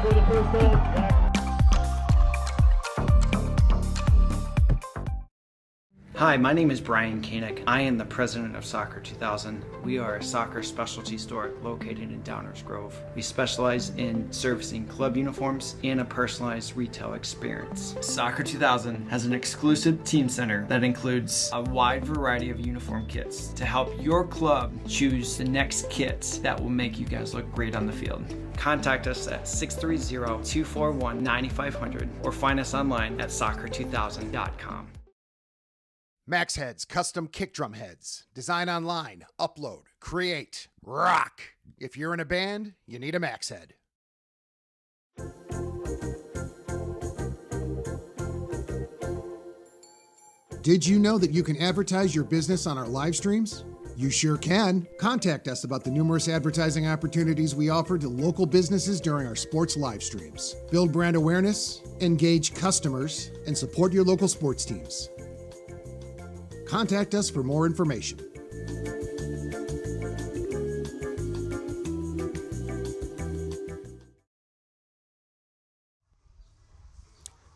for the first goal. Hi, my name is Brian Koenig. I am the president of Soccer 2000. We are a soccer specialty store located in Downers Grove. We specialize in servicing club uniforms and a personalized retail experience. Soccer 2000 has an exclusive team center that includes a wide variety of uniform kits to help your club choose the next kits that will make you guys look great on the field. Contact us at 630-241-9500 or find us online at soccer2000.com. Max Heads custom kick drum heads. Design online, upload, create, rock. If you're in a band, you need a Max Head. Did you know that you can advertise your business on our live streams? You sure can. Contact us about the numerous advertising opportunities we offer to local businesses during our sports live streams. Build brand awareness, engage customers, and support your local sports teams. Contact us for more information.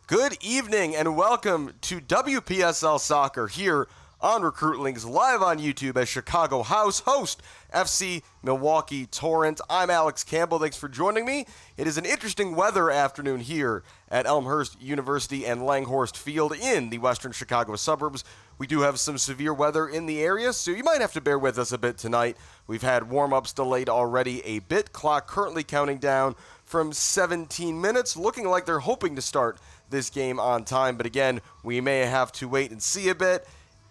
Good evening and welcome to WPSL Soccer here on Recruitlings, live on YouTube as Chicago House host FC Milwaukee Torrent. I'm Alex Campbell. Thanks for joining me. It is an interesting weather afternoon here at Elmhurst University and Langhorst Field in the western Chicago suburbs. We do have some severe weather in the area, so you might have to bear with us a bit tonight. We've had warm-ups delayed already a bit. Clock currently counting down from 17 minutes, looking like they're hoping to start this game on time. But again, we may have to wait and see a bit.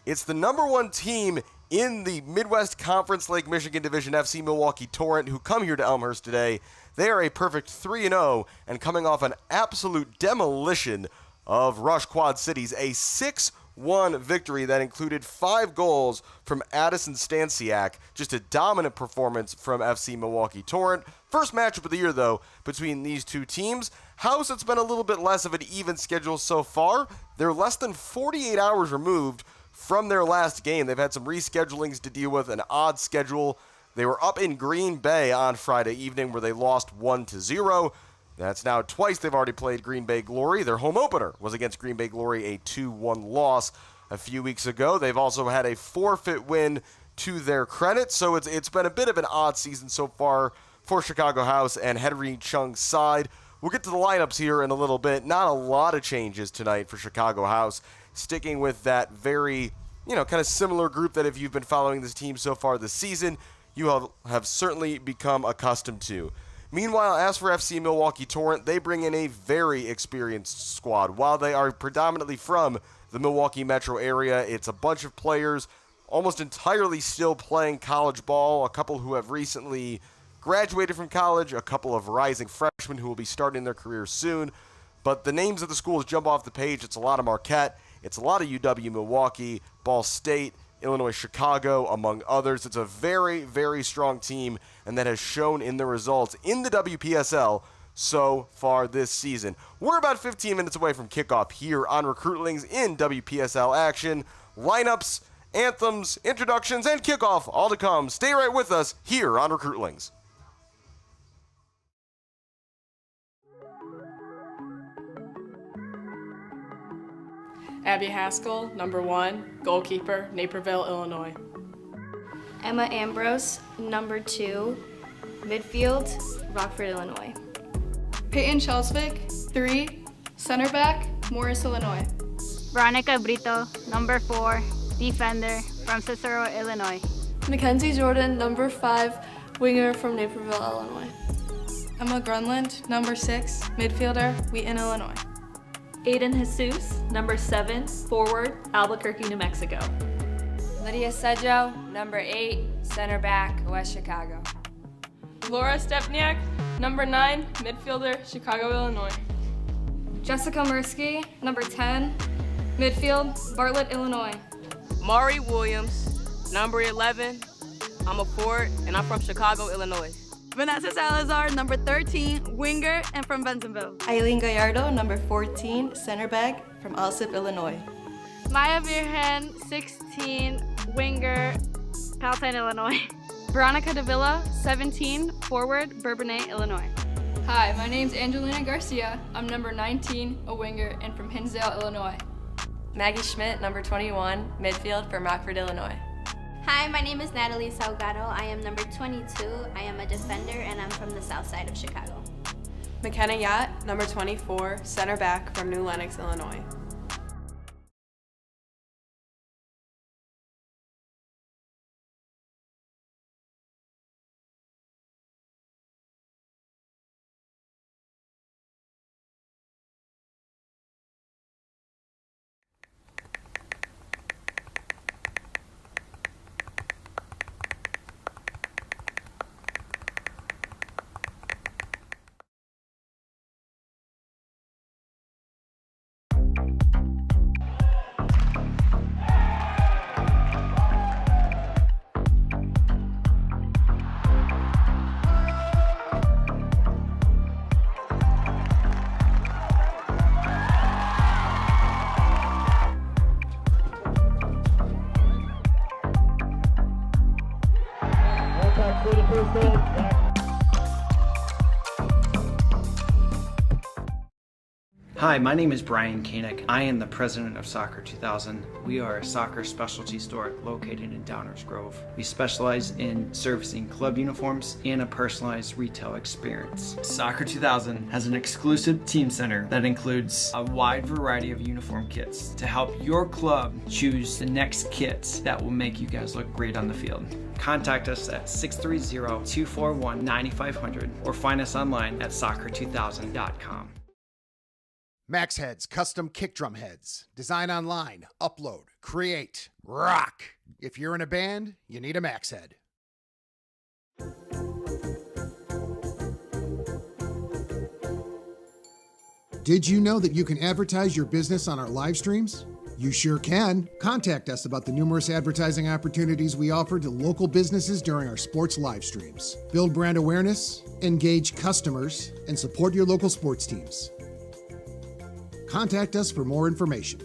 It's the number one team in the Midwest Conference Lake Michigan Division, FC Milwaukee Torrent, who come here to Elmhurst today. They are a perfect 3-0 and coming off an absolute demolition of Rush Quad Cities, a 6-1 victory that included 5 goals from Addison Stansiak. Just a dominant performance from FC Milwaukee Torrent. First matchup of the year, though, between these two teams. House, it's been a little bit less of an even schedule so far. They're less than 48 hours removed from their last game. They've had some reschedulings to deal with, an odd schedule. They were up in Green Bay on Friday evening where they lost 1-0. That's now twice they've already played Green Bay Glory. Their home opener was against Green Bay Glory, a 2-1 loss a few weeks ago. They've also had a forfeit win to their credit, so it's been a bit of an odd season so far for Chicago House and Henry Chung's side. We'll get to the lineups here in a little bit. Not a lot of changes tonight for Chicago House, sticking with that very, kind of similar group that if you've been following this team so far this season, you have certainly become accustomed to. Meanwhile, as for FC Milwaukee Torrent, they bring in a very experienced squad. While they are predominantly from the Milwaukee metro area, it's a bunch of players almost entirely still playing college ball, a couple who have recently graduated from college, a couple of rising freshmen who will be starting their careers soon. But the names of the schools jump off the page. It's a lot of Marquette. It's a lot of UW-Milwaukee, Ball State, Illinois Chicago, among others. It's a very, very strong team, and that has shown in the results in the WPSL so far this season. We're about 15 minutes away from kickoff here on Recruitlings in WPSL action. Lineups, anthems, introductions, and kickoff all to come. Stay right with us here on Recruitlings. Abby Haskell, number 1, goalkeeper, Naperville, Illinois. Emma Ambrose, number 2, midfield, Rockford, Illinois. Payton Kjellesvik, 3, center back, Morris, Illinois. Veronica Brito, number 4, defender, from Cicero, Illinois. Mackenzie Jordan, number 5, winger from Naperville, Illinois. Emma Gronlund, number 6, midfielder, Wheaton, Illinois. Aidyn Hesuse, number 7, forward, Albuquerque, New Mexico. Lydia Sedjo, number 8, center back, West Chicago. Laura Stepniak, number 9, midfielder, Chicago, Illinois. Jessica Mirsky, number 10, midfield, Bartlett, Illinois. Maury Williams, number 11, I'm a forward, and I'm from Chicago, Illinois. Vanessa Salazar, number 13, winger, and from Bentonville. Eileen Gallardo, number 14, center back, from Alsip, Illinois. Maya Virgen, 16, winger, Palatine, Illinois. Veronica Davila, 17, forward, Bourbonnais, Illinois. Hi, my name's Angelina Garcia. I'm number 19, a winger, and from Hinsdale, Illinois. Maggie Schmidt, number 21, midfield from Rockford, Illinois. Hi, my name is Natalie Salgado. I am number 22. I am a defender and I'm from the south side of Chicago. McKenna Yacht, number 24, center back from New Lenox, Illinois. Hi, my name is Brian Koenig. I am the president of Soccer 2000. We are a soccer specialty store located in Downers Grove. We specialize in servicing club uniforms and a personalized retail experience. Soccer 2000 has an exclusive team center that includes a wide variety of uniform kits to help your club choose the next kits that will make you guys look great on the field. Contact us at 630-241-9500 or find us online at soccer2000.com. Max Heads custom kick drum heads. Design online, upload, create, rock. If you're in a band, you need a Max Head. Did you know that you can advertise your business on our live streams? You sure can. Contact us about the numerous advertising opportunities we offer to local businesses during our sports live streams. Build brand awareness, engage customers, and support your local sports teams. Contact us for more information.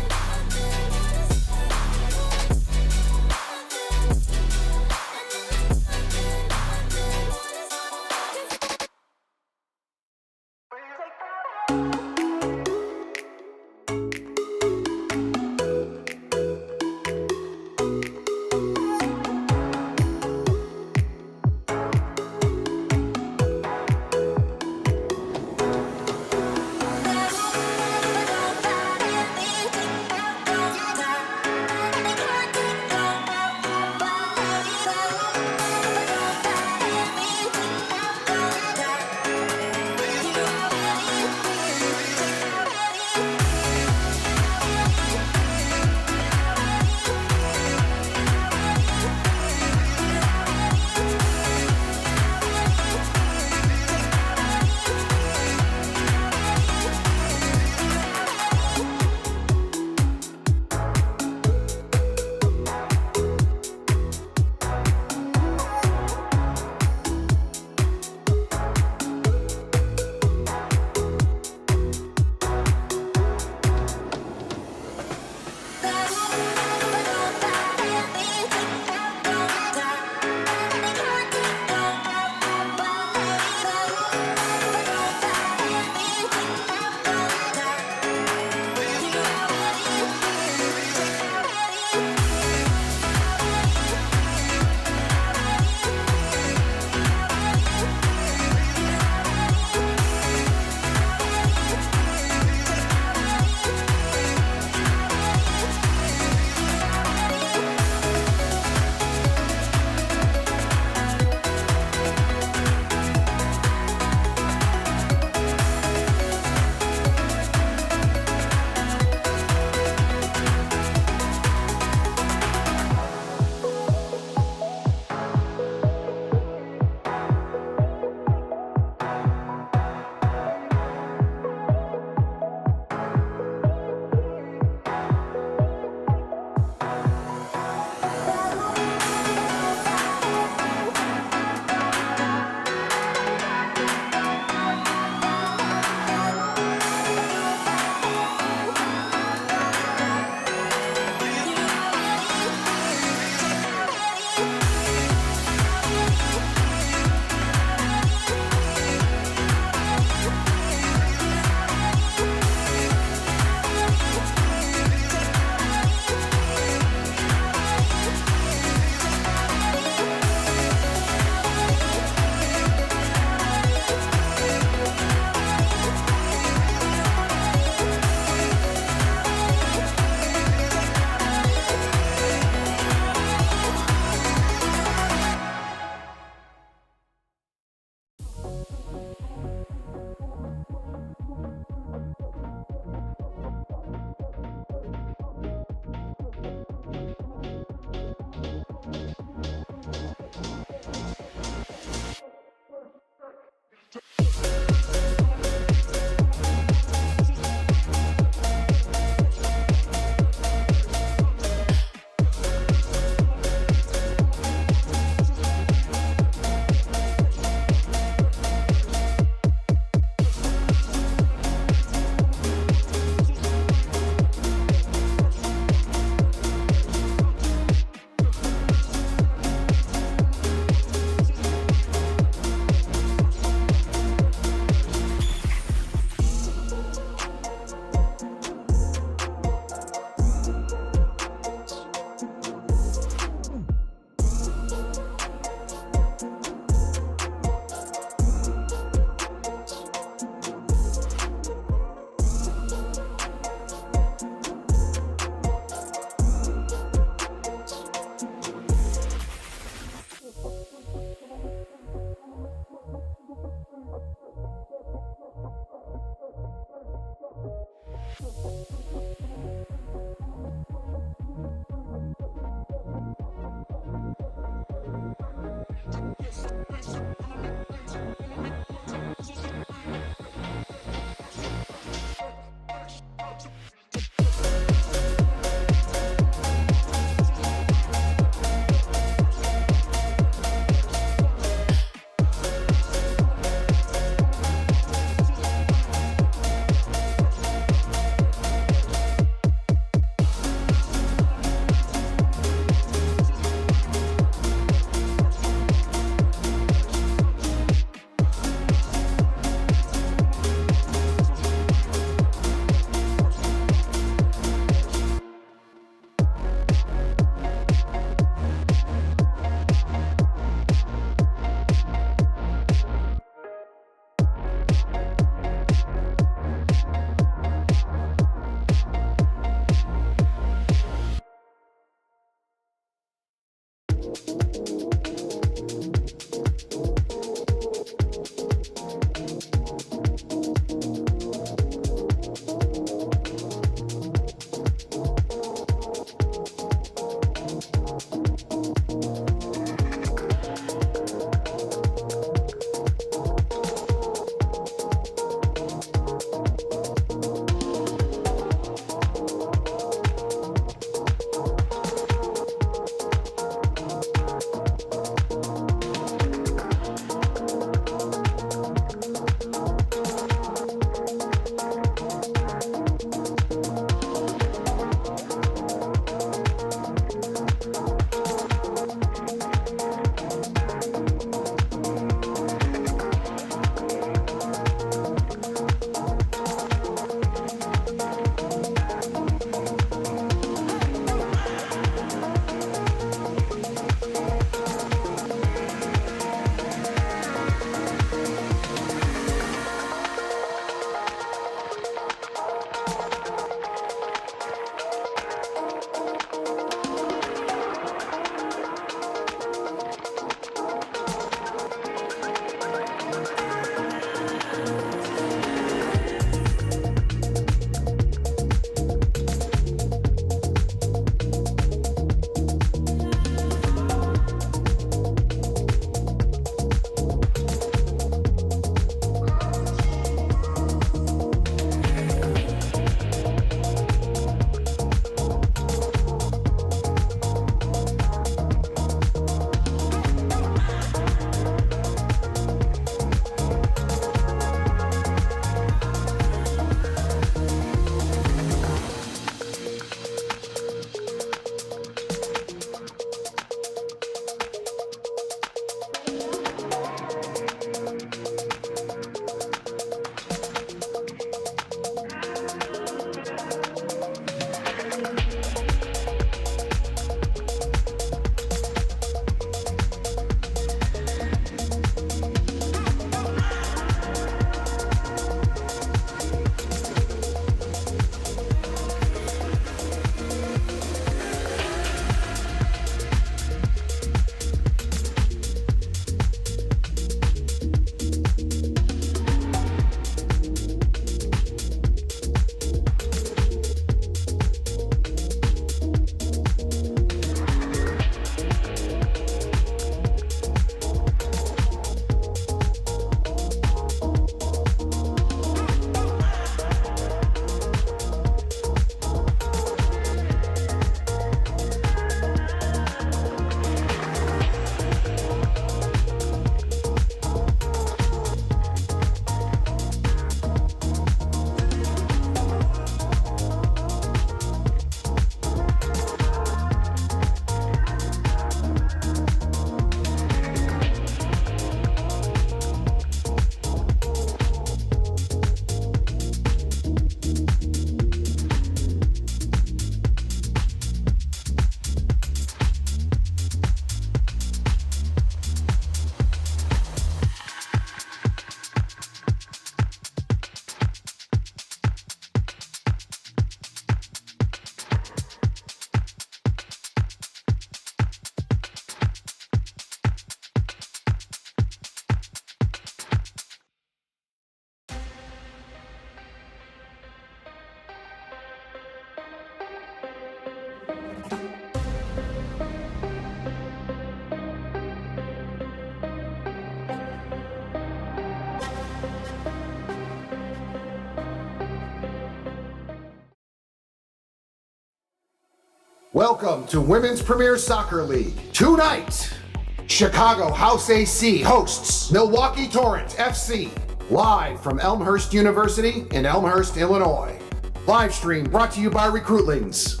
Welcome to Women's Premier Soccer League. Tonight, Chicago House AC hosts Milwaukee Torrent FC, live from Elmhurst University in Elmhurst, Illinois. Live stream brought to you by Recruitlings.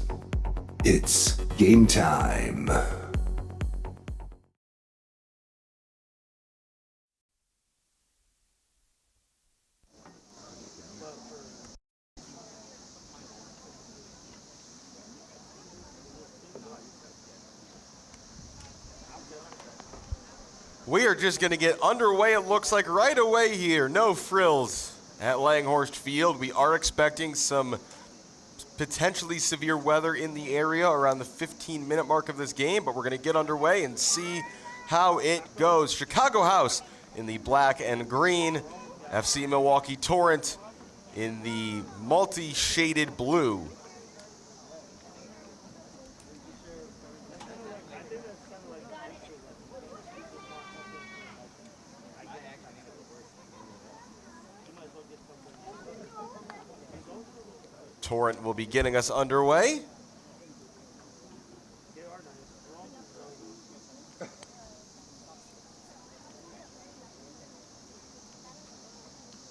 It's game time. We are just going to get underway, it looks like, right away here. No frills at Langhorst Field. We are expecting some potentially severe weather in the area around the 15-minute mark of this game, but we're going to get underway and see how it goes. Chicago House in the black and green. FC Milwaukee Torrent in the multi-shaded blue. Torrent will be getting us underway.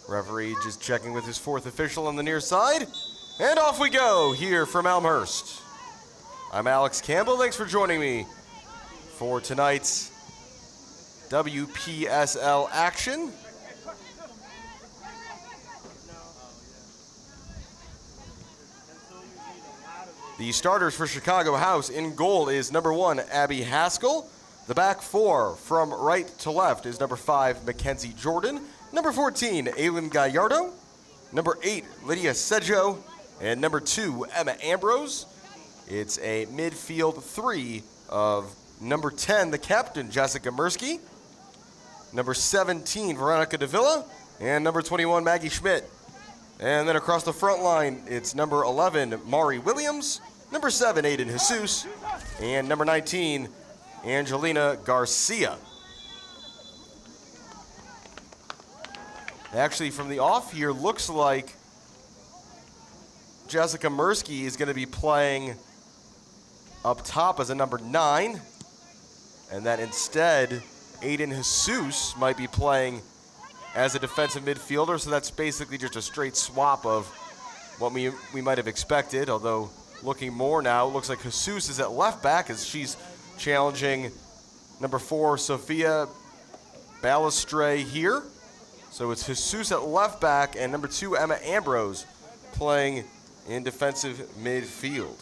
Referee just checking with his fourth official on the near side. And off we go here from Elmhurst. I'm Alex Campbell. Thanks for joining me for tonight's WPSL action. The starters for Chicago House: in goal is number 1, Abby Haskell. The back four from right to left is number 5, Mackenzie Jordan. Number 14, Aidyn Gallardo. Number 8, Lydia Sedjo. And number 2, Emma Ambrose. It's a midfield 3 of number 10, the captain, Jessica Mirsky. Number 17, Veronica Brito D. And number 21, Maggie Schmidt. And then across the front line, it's number 11, Mari Williams, number 7, Aidyn Hesuse, and number 19, Angelina Garcia. Actually, from the off here, looks like Jessica Mirsky is going to be playing up top as a number 9, and that instead, Aidyn Hesuse might be playing as a defensive midfielder, so that's basically just a straight swap of what we might have expected, although looking more now, it looks like Hesuse is at left back as she's challenging number 4, Sophia Balestre here. So it's Hesuse at left back and number 2, Emma Ambrose, playing in defensive midfield.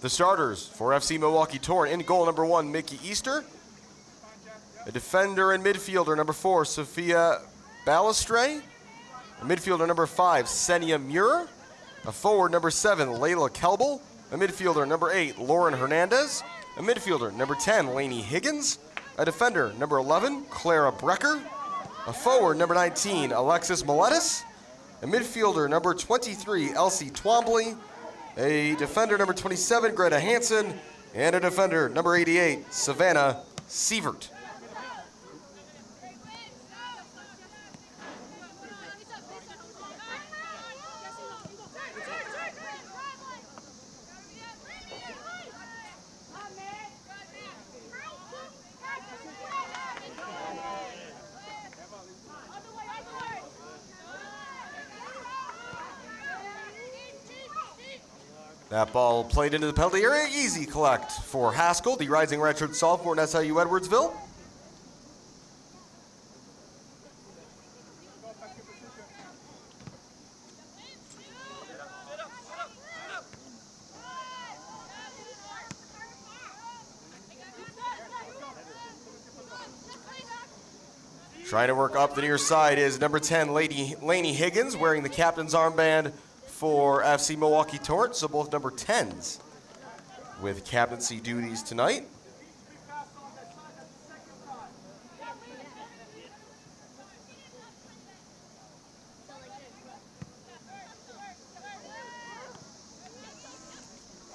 The starters for FC Milwaukee Torrent: in goal, number 1, Mickey Easter. A defender and midfielder, number 4, Sophia Balestre. A midfielder, number 5, Senia Muir. A forward, number 7, Layla Campbell. A midfielder, number 8, Lauren Hernandez. A midfielder, number 10, Lainey Higgins. A defender, number 11, Clara Brecker. A forward, number 19, Alexis Miletus. A midfielder, number 23, Elsie Twombly. A defender, number 27, Greta Hansen. And a defender, number 88, Savannah Sievert. That ball played into the penalty area. Easy collect for Haskell, the rising redshirt sophomore in SIU Edwardsville. Trying to work up the near side is number 10, Lainey Higgins, wearing the captain's armband for FC Milwaukee Torrent, so both number 10s with captaincy duties tonight.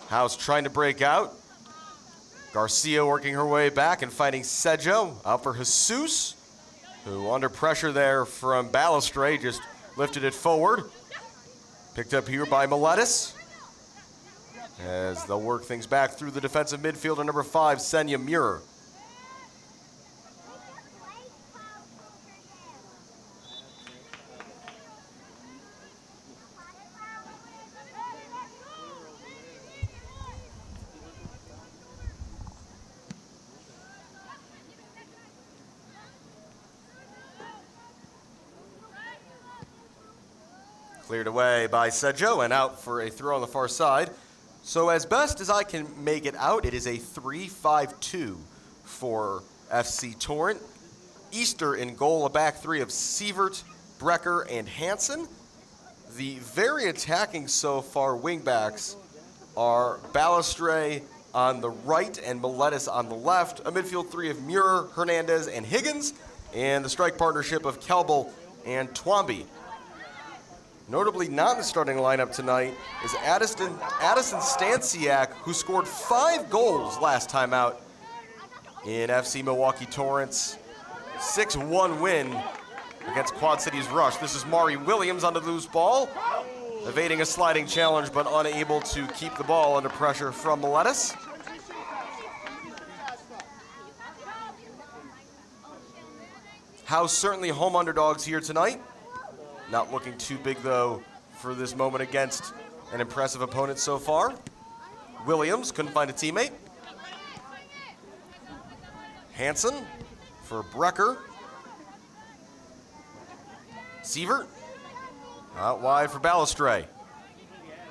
House trying to break out. Garcia working her way back and fighting Sedjo. Out for Hesuse, who under pressure there from Balestre just lifted it forward. Picked up here by Miletus. as they'll work things back through the defensive midfielder, number 5, Senya Muir. Cleared away by Sedjo and out for a throw on the far side. So as best as I can make it out, it is a 3-5-2 for FC Torrent. Easter in goal, a back three of Sievert, Brecker, and Hansen. The very attacking so far wingbacks are Balestre on the right and Miletus on the left. A midfield three of Muir, Hernandez, and Higgins. And the strike partnership of Campbell and Twomby. Notably not in the starting lineup tonight is Addison Stansiak, who scored 5 goals last time out in FC Milwaukee Torrent's 6-1 win against Quad Cities Rush. This is Mari Williams on the loose ball, evading a sliding challenge but unable to keep the ball under pressure from Miletus. House certainly home underdogs here tonight. Not looking too big, though, for this moment against an impressive opponent so far. Williams couldn't find a teammate. Hansen for Brecker. Sievert out wide for Balestre.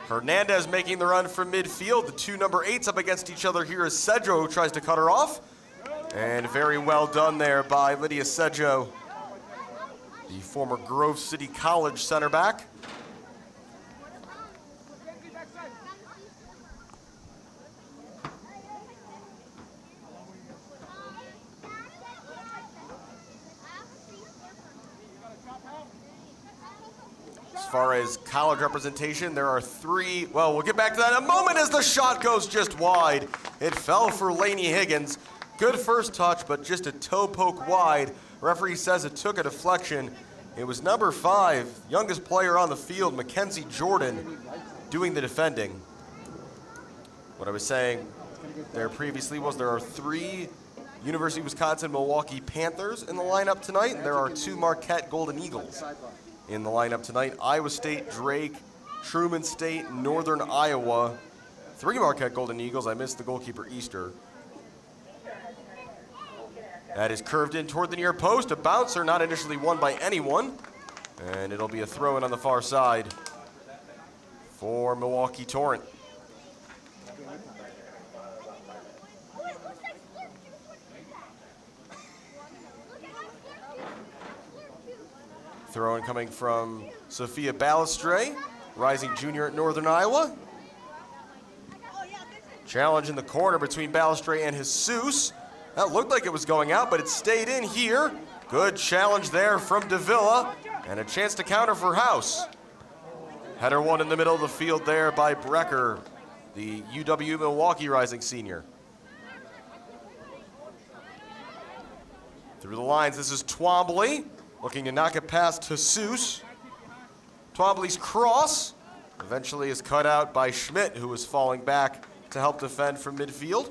Hernandez making the run from midfield. The two number 8s up against each other here as Sedjo, who tries to cut her off. And very well done there by Lydia Sedjo, the former Grove City College center back. As far as college representation, there are 3. Well, we'll get back to that in a moment as the shot goes just wide. It fell for Lainey Higgins. Good first touch, but just a toe poke wide. Referee says it took a deflection. It was number 5, youngest player on the field, Mackenzie Jordan, doing the defending. What I was saying there previously was there are 3 University of Wisconsin-Milwaukee Panthers in the lineup tonight, and there are 2 Marquette Golden Eagles in the lineup tonight. Iowa State, Drake, Truman State, Northern Iowa. 3 Marquette Golden Eagles. I missed the goalkeeper, Easter. That is curved in toward the near post. A bouncer not initially won by anyone. And it'll be a throw-in on the far side for Milwaukee Torrent. Throw-in coming from Sophia Balestre, rising junior at Northern Iowa. Challenge in the corner between Balestre and Hesuse. That looked like it was going out, but it stayed in here. Good challenge there from Davila, and a chance to counter for House. Header one in the middle of the field there by Brecker, the UW Milwaukee rising senior. Through the lines, this is Twombly, looking to knock it past Hesuse. Twombly's cross eventually is cut out by Schmidt, who was falling back to help defend from midfield.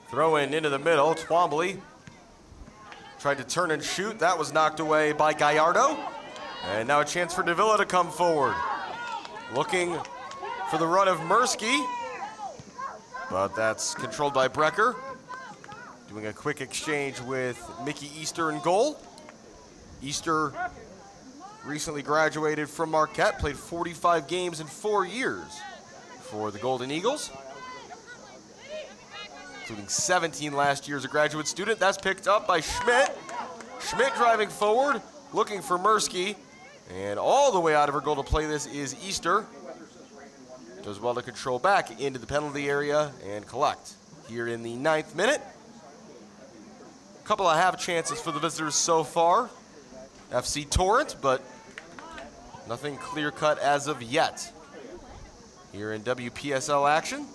Throw in into the middle. Twombly tried to turn and shoot. That was knocked away by Gallardo. And now a chance for Davila to come forward. Looking for the run of Mirsky. But that's controlled by Brecker. Doing a quick exchange with Mickey Easter in goal. Easter recently graduated from Marquette, played 45 games in 4 years for the Golden Eagles, including 17 last year as a graduate student. That's picked up by Schmidt. Schmidt driving forward, looking for Mirsky. And all the way out of her goal to play this is Easter. Does well to control back into the penalty area and collect here in the 9th minute. A couple of half chances for the visitors so far. FC Torrent, but nothing clear-cut as of yet. here in WPSL action.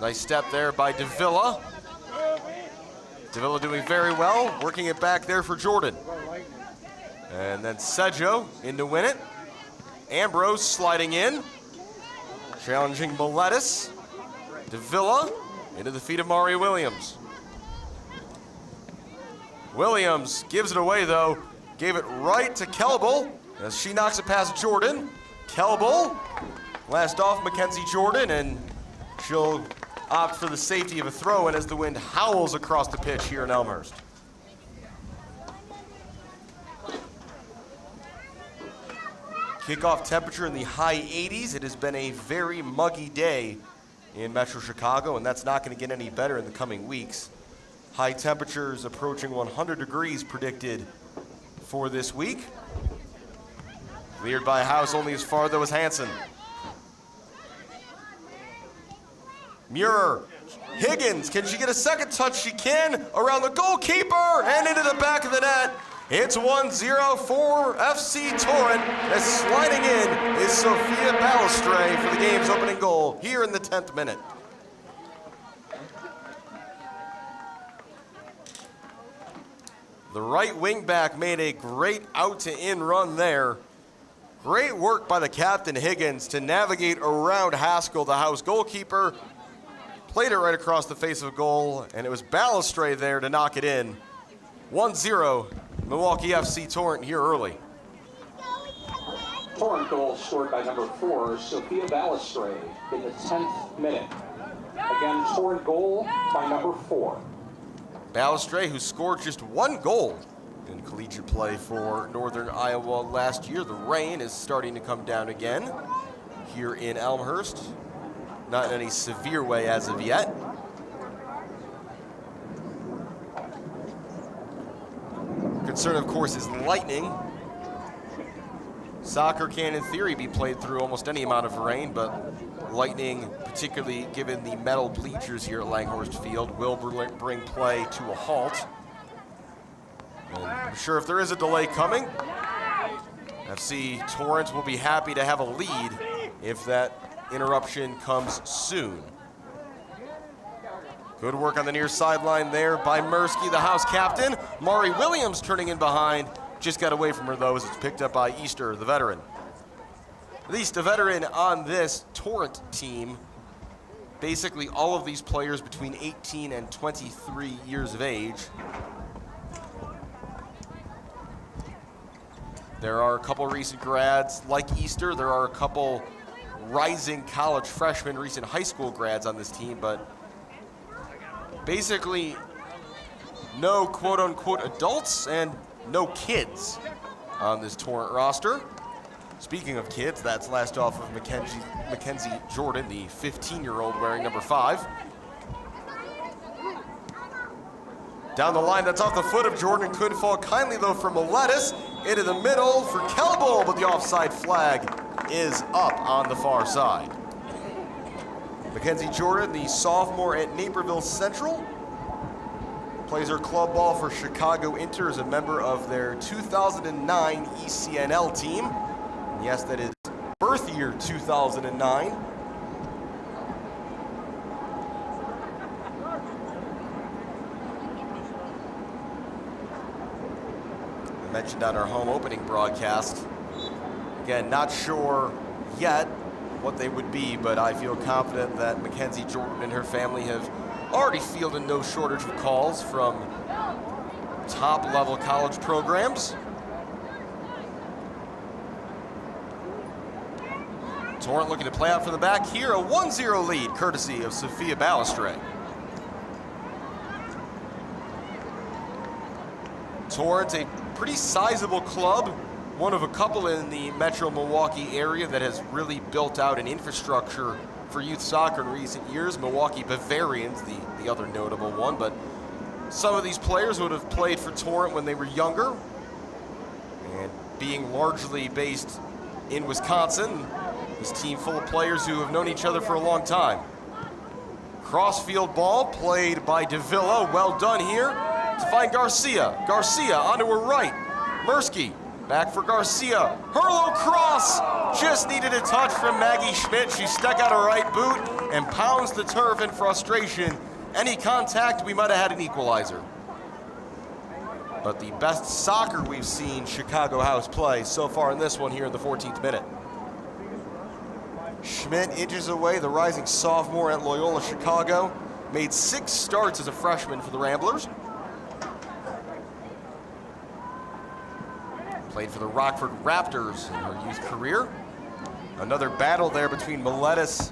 Nice step there by Davila. Davila doing very well, working it back there for Jordan. And then Sedjo in to win it. Ambrose sliding in, challenging Miletus. Davila into the feet of Mari Williams. Williams gives it away though, gave it right to Campbell as she knocks it past Jordan. Campbell, last off Mackenzie Jordan, and she'll opt for the safety of a throw-in as the wind howls across the pitch here in Elmhurst. Kickoff temperature in the high 80s. It has been a very muggy day in Metro Chicago, and that's not going to get any better in the coming weeks. High temperatures approaching 100 degrees predicted for this week. Cleared by a house only as far though as Hansen. Muir, Higgins, can she get a second touch? She can, around the goalkeeper and into the back of the net. It's 1-0 for FC Torrent, as sliding in is Sophia Balestre for the game's opening goal here in the 10th minute. The right wing back made a great out to in run there. Great work by the captain Higgins to navigate around Haskell, the house goalkeeper. Played it right across the face of goal, and it was Balestre there to knock it in. 1-0, Milwaukee FC Torrent here early. Torrent goal scored by number 4, Sophia Balestre, in the 10th minute. Again, Torrent goal by number 4. Balestre, who scored just 1 goal in collegiate play for Northern Iowa last year. The rain is starting to come down again here in Elmhurst. Not in any severe way as of yet. Concern, of course, is lightning. Soccer can, in theory, be played through almost any amount of rain, but lightning, particularly given the metal bleachers here at Langhorst Field, will bring play to a halt. And I'm sure if there is a delay coming, FC Torrent will be happy to have a lead if that interruption comes soon. Good work on the near sideline there by Mirsky, the house captain. Mari Williams turning in behind. Just got away from her though as it's picked up by Easter, the veteran. At least a veteran on this Torrent team. Basically all of these players between 18 and 23 years of age. There are a couple recent grads like Easter. There are a couple rising college freshmen, recent high school grads on this team, but basically no quote-unquote adults and no kids on this Torrent roster. Speaking of kids, that's last off of Mackenzie Jordan, the 15-year-old wearing number 5. Down the line, that's off the foot of Jordan. Couldn't fall kindly though from Miletus. Into the middle for Campbell, but the offside flag is up on the far side. Mackenzie Jordan, the sophomore at Naperville Central, plays her club ball for Chicago Inter as a member of their 2009 ECNL team. And yes, that is birth year 2009. I mentioned on our home opening broadcast. Again, not sure yet what they would be, but I feel confident that Mackenzie Jordan and her family have already fielded no shortage of calls from top-level college programs. Torrent looking to play out from the back here, a 1-0 lead, courtesy of Sophia Balestre. Torrent, a pretty sizable club, one of a couple in the Metro Milwaukee area that has really built out an infrastructure for youth soccer in recent years. Milwaukee Bavarians, the other notable one, but some of these players would have played for Torrent when they were younger, and being largely based in Wisconsin, this team full of players who have known each other for a long time. Crossfield ball played by Davila, well done here to find Garcia. Garcia onto her right. Mirsky Back for Garcia. Hurlo cross. Just needed a touch from Maggie Schmidt. She stuck out her right boot and pounds the turf in frustration. Any contact, we might have had an equalizer. But the best soccer we've seen Chicago House play so far in this one here in the 14th minute. Schmidt inches away, the rising sophomore at Loyola Chicago. Made 6 starts as a freshman for the Ramblers. Played for the Rockford Raptors in her youth career. Another battle there between Miletus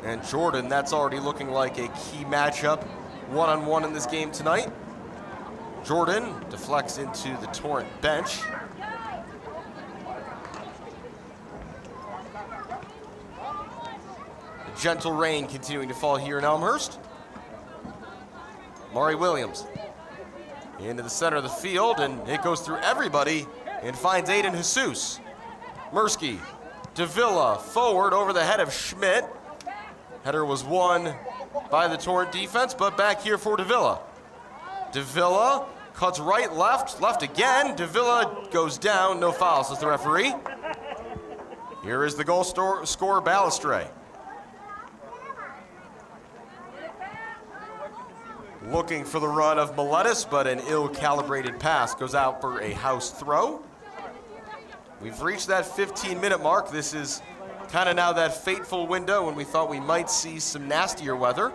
and Jordan. That's already looking like a key matchup, one-on-one in this game tonight. Jordan deflects into the Torrent bench. A gentle rain continuing to fall here in Elmhurst. Mari Williams into the center of the field, and it goes through everybody and finds Aidyn Hesuse. Mirsky, Davila forward over the head of Schmidt. Header was won by the Torrent defense, but back here for Davila. Davila cuts right, left again. Davila goes down, no foul, says the referee. Here is the goal scorer, Balestre. Looking for the run of Miletus, but an ill-calibrated pass goes out for a House throw. We've reached that 15-minute mark. This is kind of now that fateful window when we thought we might see some nastier weather.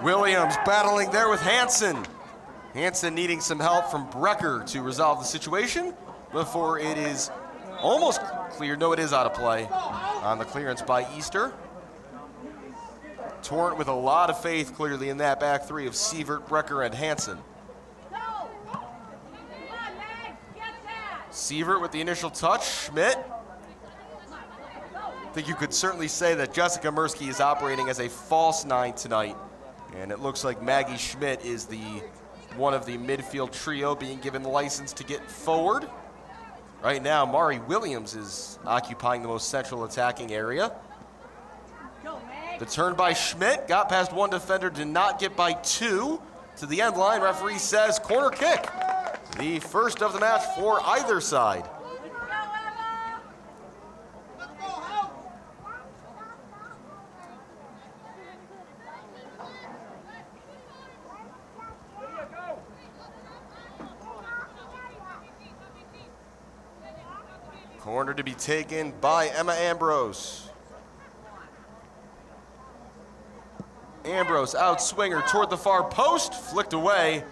Williams battling there with Hansen. Hansen needing some help from Brecker to resolve the situation before it is almost clear. No, it is out of play on the clearance by Easter. Torrent with a lot of faith clearly in that back three of Sievert, Brecker, and Hansen. Sievert with the initial touch, Schmidt. I think you could certainly say that Jessica Mirsky is operating as a false 9 tonight. And it looks like Maggie Schmidt is one of the midfield trio being given the license to get forward. Right now, Mari Williams is occupying the most central attacking area. The turn by Schmidt, got past one defender, did not get by 2. To the end line, referee says corner kick. The first of the match for either side. Corner to be taken by Emma Ambrose. Ambrose out swinger toward the far post, flicked away.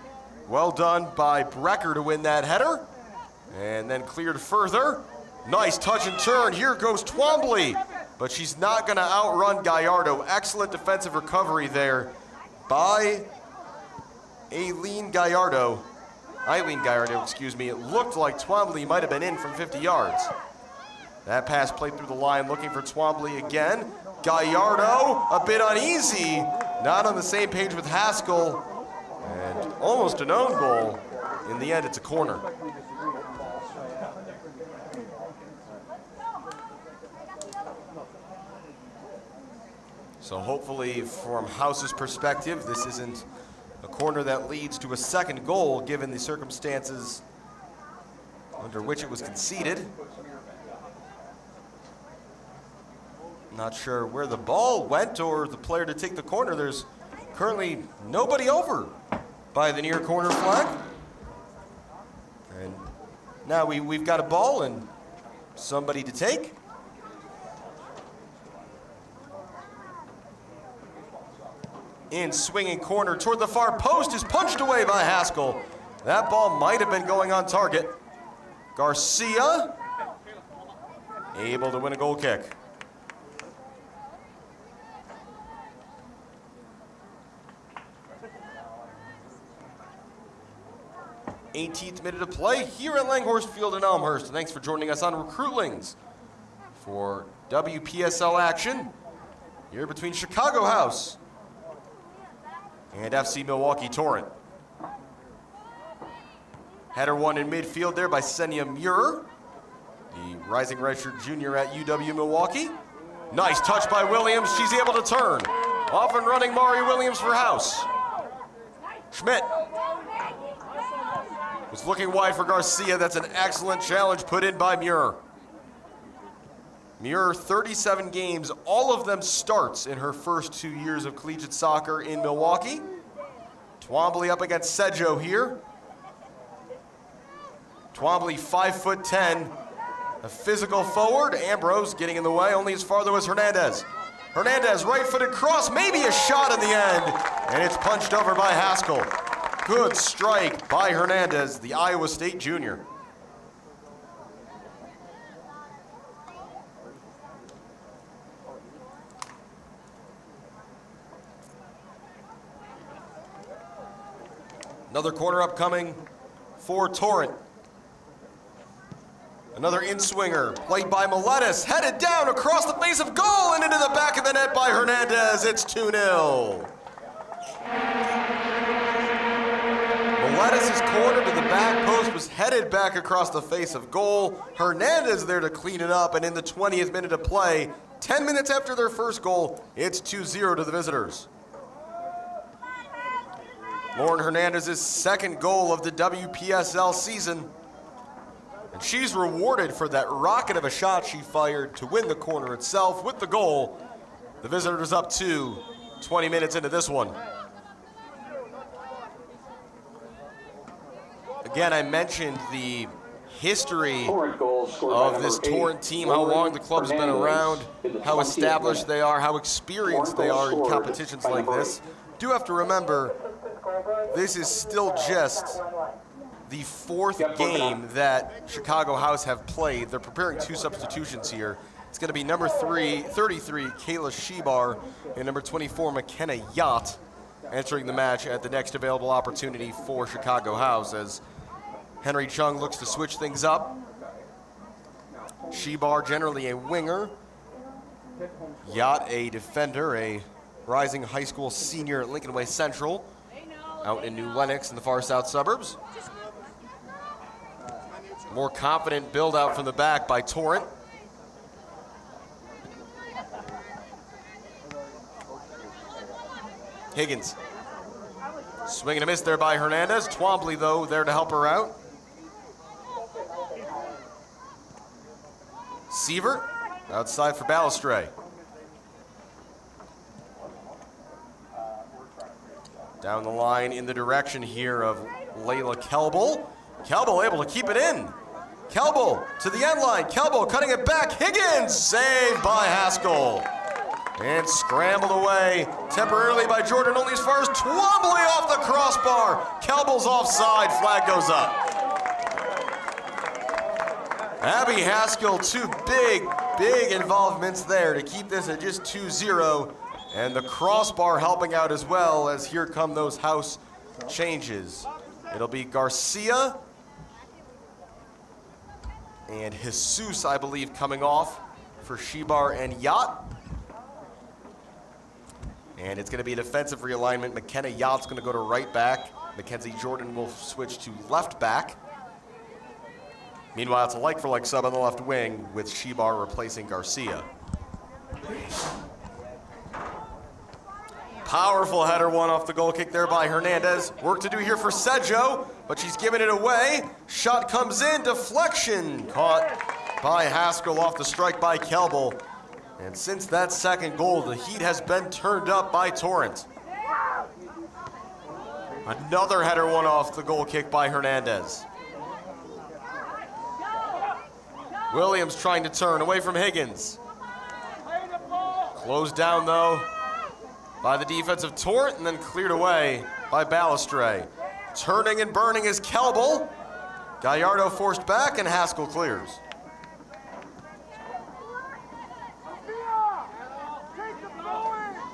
Well done by Brecker to win that header. And then cleared further. Nice touch and turn. Here goes Twombly. But she's not going to outrun Gallardo. Excellent defensive recovery there by Aidyn Gallardo. Excuse me. It looked like Twombly might have been in from 50 yards. That pass played through the line, looking for Twombly again. Gallardo, a bit uneasy, not on the same page with Haskell, and almost an own goal. In the end, it's a corner. So hopefully, from House's perspective, this isn't a corner that leads to a second goal, given the circumstances under which it was conceded. Not sure where the ball went or the player to take the corner. There's currently nobody over by the near corner flag. And now we've got a ball and somebody to take. In swinging corner toward the far post is punched away by Haskell. That ball might have been going on target. Garcia able to win a goal kick. 18th minute of play here at Langhorst Field in Elmhurst. Thanks for joining us on Recruitlings for WPSL action here between Chicago House and FC Milwaukee Torrent. Header one in midfield there by Senya Muir, the rising redshirt junior at UW Milwaukee. Nice touch by Williams. She's able to turn. Off and running Mari Williams for House. Schmidt It's looking wide for Garcia. That's an excellent challenge put in by Muir. Muir, 37 games, all of them starts in her first 2 years of collegiate soccer in Milwaukee. Twombly up against Sedjo here. Twombly 5'10", a physical forward. Ambrose getting in the way, only as far though as Hernandez. Hernandez, right-footed cross, maybe a shot in the end, and it's punched over by Haskell. Good strike by Hernandez, the Iowa State junior. Another corner upcoming for Torrent. Another in-swinger, played by Miletus, headed down across the face of goal and into the back of the net by Hernandez. It's 2-0. Miletus' corner to the back post was headed back across the face of goal. Hernandez there to clean it up, and in the 20th minute of play, 10 minutes after their first goal, it's 2-0 to the visitors. Lauren Hernandez's second goal of the WPSL season. And she's rewarded for that rocket of a shot she fired to win the corner itself with the goal. The visitors up 2, 20 minutes into this one. Again, I mentioned the history of this Torrent team, how long the club's been around, how established they are, how experienced they are in competitions like this. Do have to remember, this is still just the 4th game that Chicago House have played. They're preparing 2 substitutions here. It's going to be number 33, Kayla Shebar, and number 24, McKenna Yacht, entering the match at the next available opportunity for Chicago House as Henry Chung looks to switch things up. Shebar generally a winger. Yacht a defender, a rising high school senior at Lincoln Way Central, out in New Lenox in the far south suburbs. More confident build out from the back by Torrent. Higgins. Swing and a miss there by Hernandez. Twombly, though, there to help her out. Sievert outside for Balestre. Down the line in the direction here of Layla Campbell. Campbell able to keep it in. Campbell to the end line. Campbell cutting it back. Higgins saved by Haskell. And scrambled away temporarily by Jordan, only as far as Twombly off the crossbar. Campbell's offside, flag goes up. Abby Haskell, 2 big involvements there to keep this at just 2-0. And the crossbar helping out as well, as here come those house changes. It'll be Garcia and Hesuse, I believe, coming off for Shebar and Yacht. And it's going to be a defensive realignment. McKenna Yacht's going to go to right back. Mackenzie Jordan will switch to left back. Meanwhile, it's a like-for-like sub on the left wing with Shebar replacing Garcia. Powerful header one off the goal kick there by Hernandez. Work to do here for Sedjo, but she's giving it away. Shot comes in, deflection. Caught by Haskell off the strike by Campbell. And since that second goal, the heat has been turned up by Torrent. Another header one off the goal kick by Hernandez. Williams trying to turn away from Higgins. Closed down though by the defense of Torrent and then cleared away by Balestre. Turning and burning is Campbell. Gallardo forced back and Haskell clears.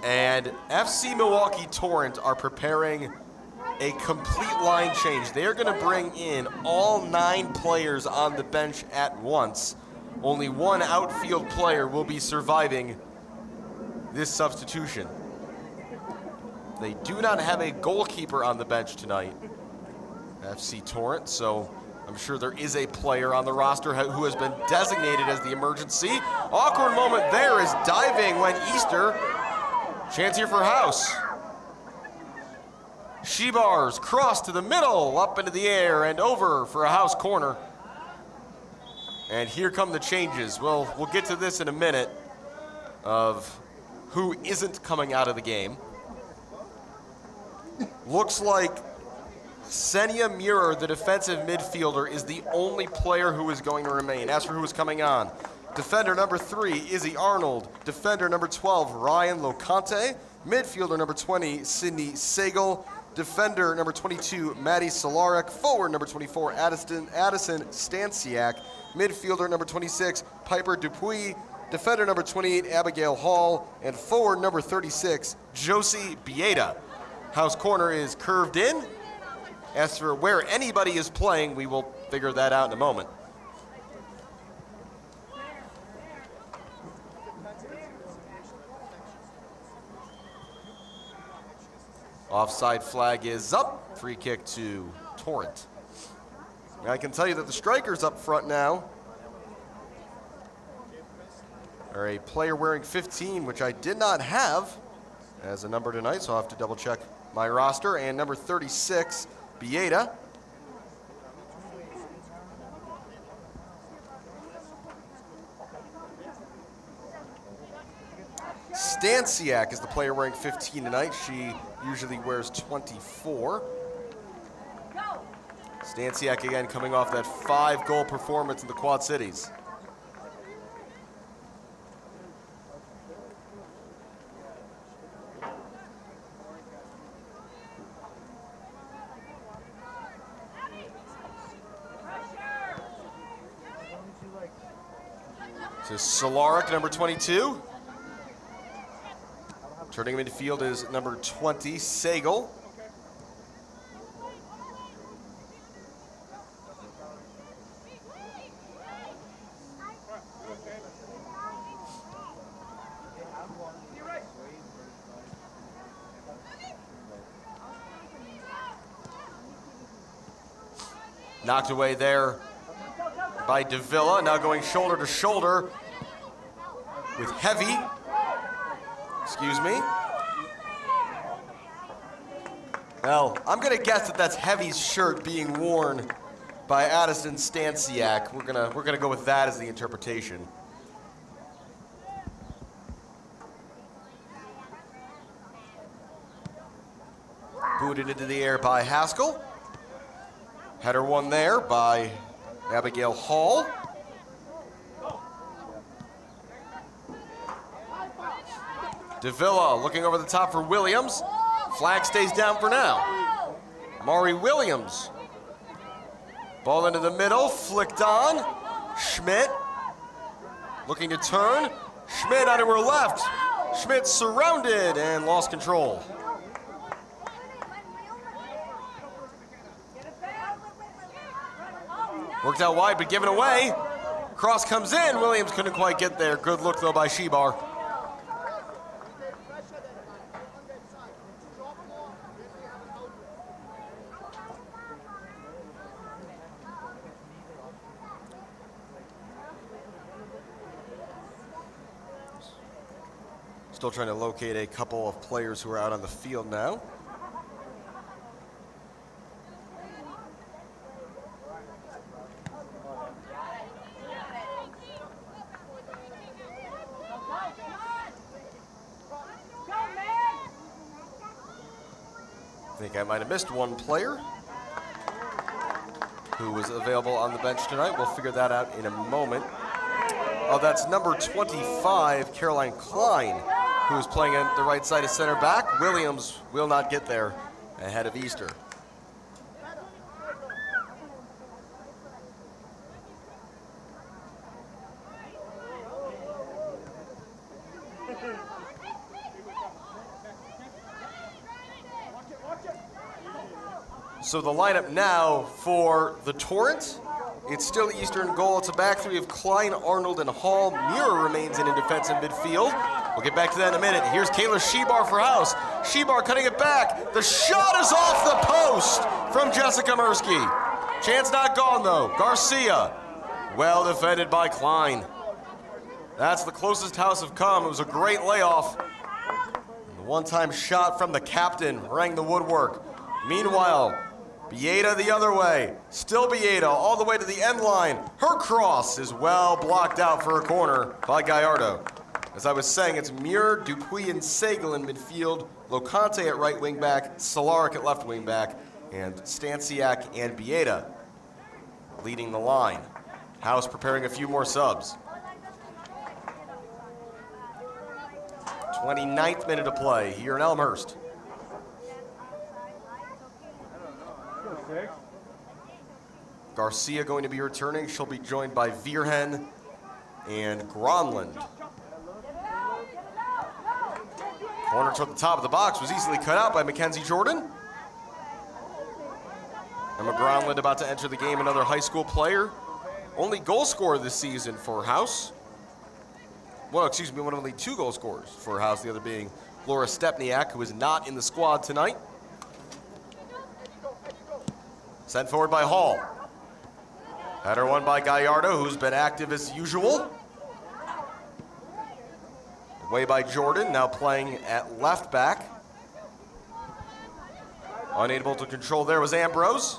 And FC Milwaukee Torrent are preparing a complete line change. They are going to bring in all 9 players on the bench at once. Only one outfield player will be surviving this substitution. They do not have a goalkeeper on the bench tonight, FC Torrent, so I'm sure there is a player on the roster who has been designated as the emergency. Awkward moment there as diving went Easter. Chance here for House. Shebar's cross to the middle, up into the air and over for a house corner. And here come the changes. We'll get to this in a minute of who isn't coming out of the game. Looks like Senia Muir, the defensive midfielder, is the only player who is going to remain. As for who is coming on, defender number 3, Izzy Arnold. Defender number 12, Ryan Locante. Midfielder number 20, Sydney Sagal. Defender number 22, Maddie Solarek. Forward number 24, Addison Stanciak. Midfielder number 26, Piper Dupuis. Defender number 28, Abigail Hall. And forward number 36, Josie Bieda. House corner is curved in. As for where anybody is playing, we will figure that out in a moment. Offside flag is up. Free kick to Torrent. And I can tell you that the strikers up front now are a player wearing 15, which I did not have as a number tonight, so I'll have to double check my roster. And number 36, Bieda. Stanciak is the player wearing 15 tonight. She usually wears 24. Stanciak again coming off that 5-goal performance in the Quad Cities. To Solarek, number 22. Turning midfield is number 20, Sagal. Knocked away there by Davila, now going shoulder to shoulder with Heavy. Excuse me. Well, I'm gonna guess that that's Heavy's shirt being worn by Addison Stanciak. We're gonna go with that as the interpretation. Booted into the air by Haskell. Header won there by Abigail Hall. Davila looking over the top for Williams. Flag stays down for now. Maury Williams. Ball into the middle, flicked on. Schmidt looking to turn. Schmidt onto her left. Schmidt surrounded and lost control. Worked out wide, but given away. Cross comes in. Williams couldn't quite get there. Good look, though, by Shebar. Still trying to locate a couple of players who are out on the field now. I think I might have missed one player who was available on the bench tonight. We'll figure that out in a moment. Oh, that's number 25, Caroline Klein, who is playing at the right side of center back. Williams will not get there ahead of Easter. So the lineup now for the Torrent. It's still Eastern goal. It's a back three of Klein, Arnold, and Hall. Muir remains in defensive midfield. We'll get back to that in a minute. Here's Kayla Shebar for House. Shebar cutting it back. The shot is off the post from Jessica Mirsky. Chance not gone, though. Garcia, well defended by Klein. That's the closest House have come. It was a great layoff. The one-time shot from the captain rang the woodwork. Meanwhile, Bieda the other way. Still Bieda all the way to the end line. Her cross is well blocked out for a corner by Gallardo. As I was saying, it's Muir, Dupuis, and Sagal in midfield. Locante at right wing back, Solaric at left wing back, and Stansiak and Bieda leading the line. House preparing a few more subs. 29th minute of play here in Elmhurst. Garcia going to be returning. She'll be joined by Vierhen and Gronlund. Corner toward the top of the box was easily cut out by Mackenzie Jordan. Emma Gronlund about to enter the game, another high school player. Only goal scorer this season for House. Well, excuse me, one of only 2 goal scorers for House, the other being Laura Stepniak, who is not in the squad tonight. Sent forward by Hall. Header won by Gallardo, who's been active as usual. Away by Jordan, now playing at left back. Unable to control there was Ambrose.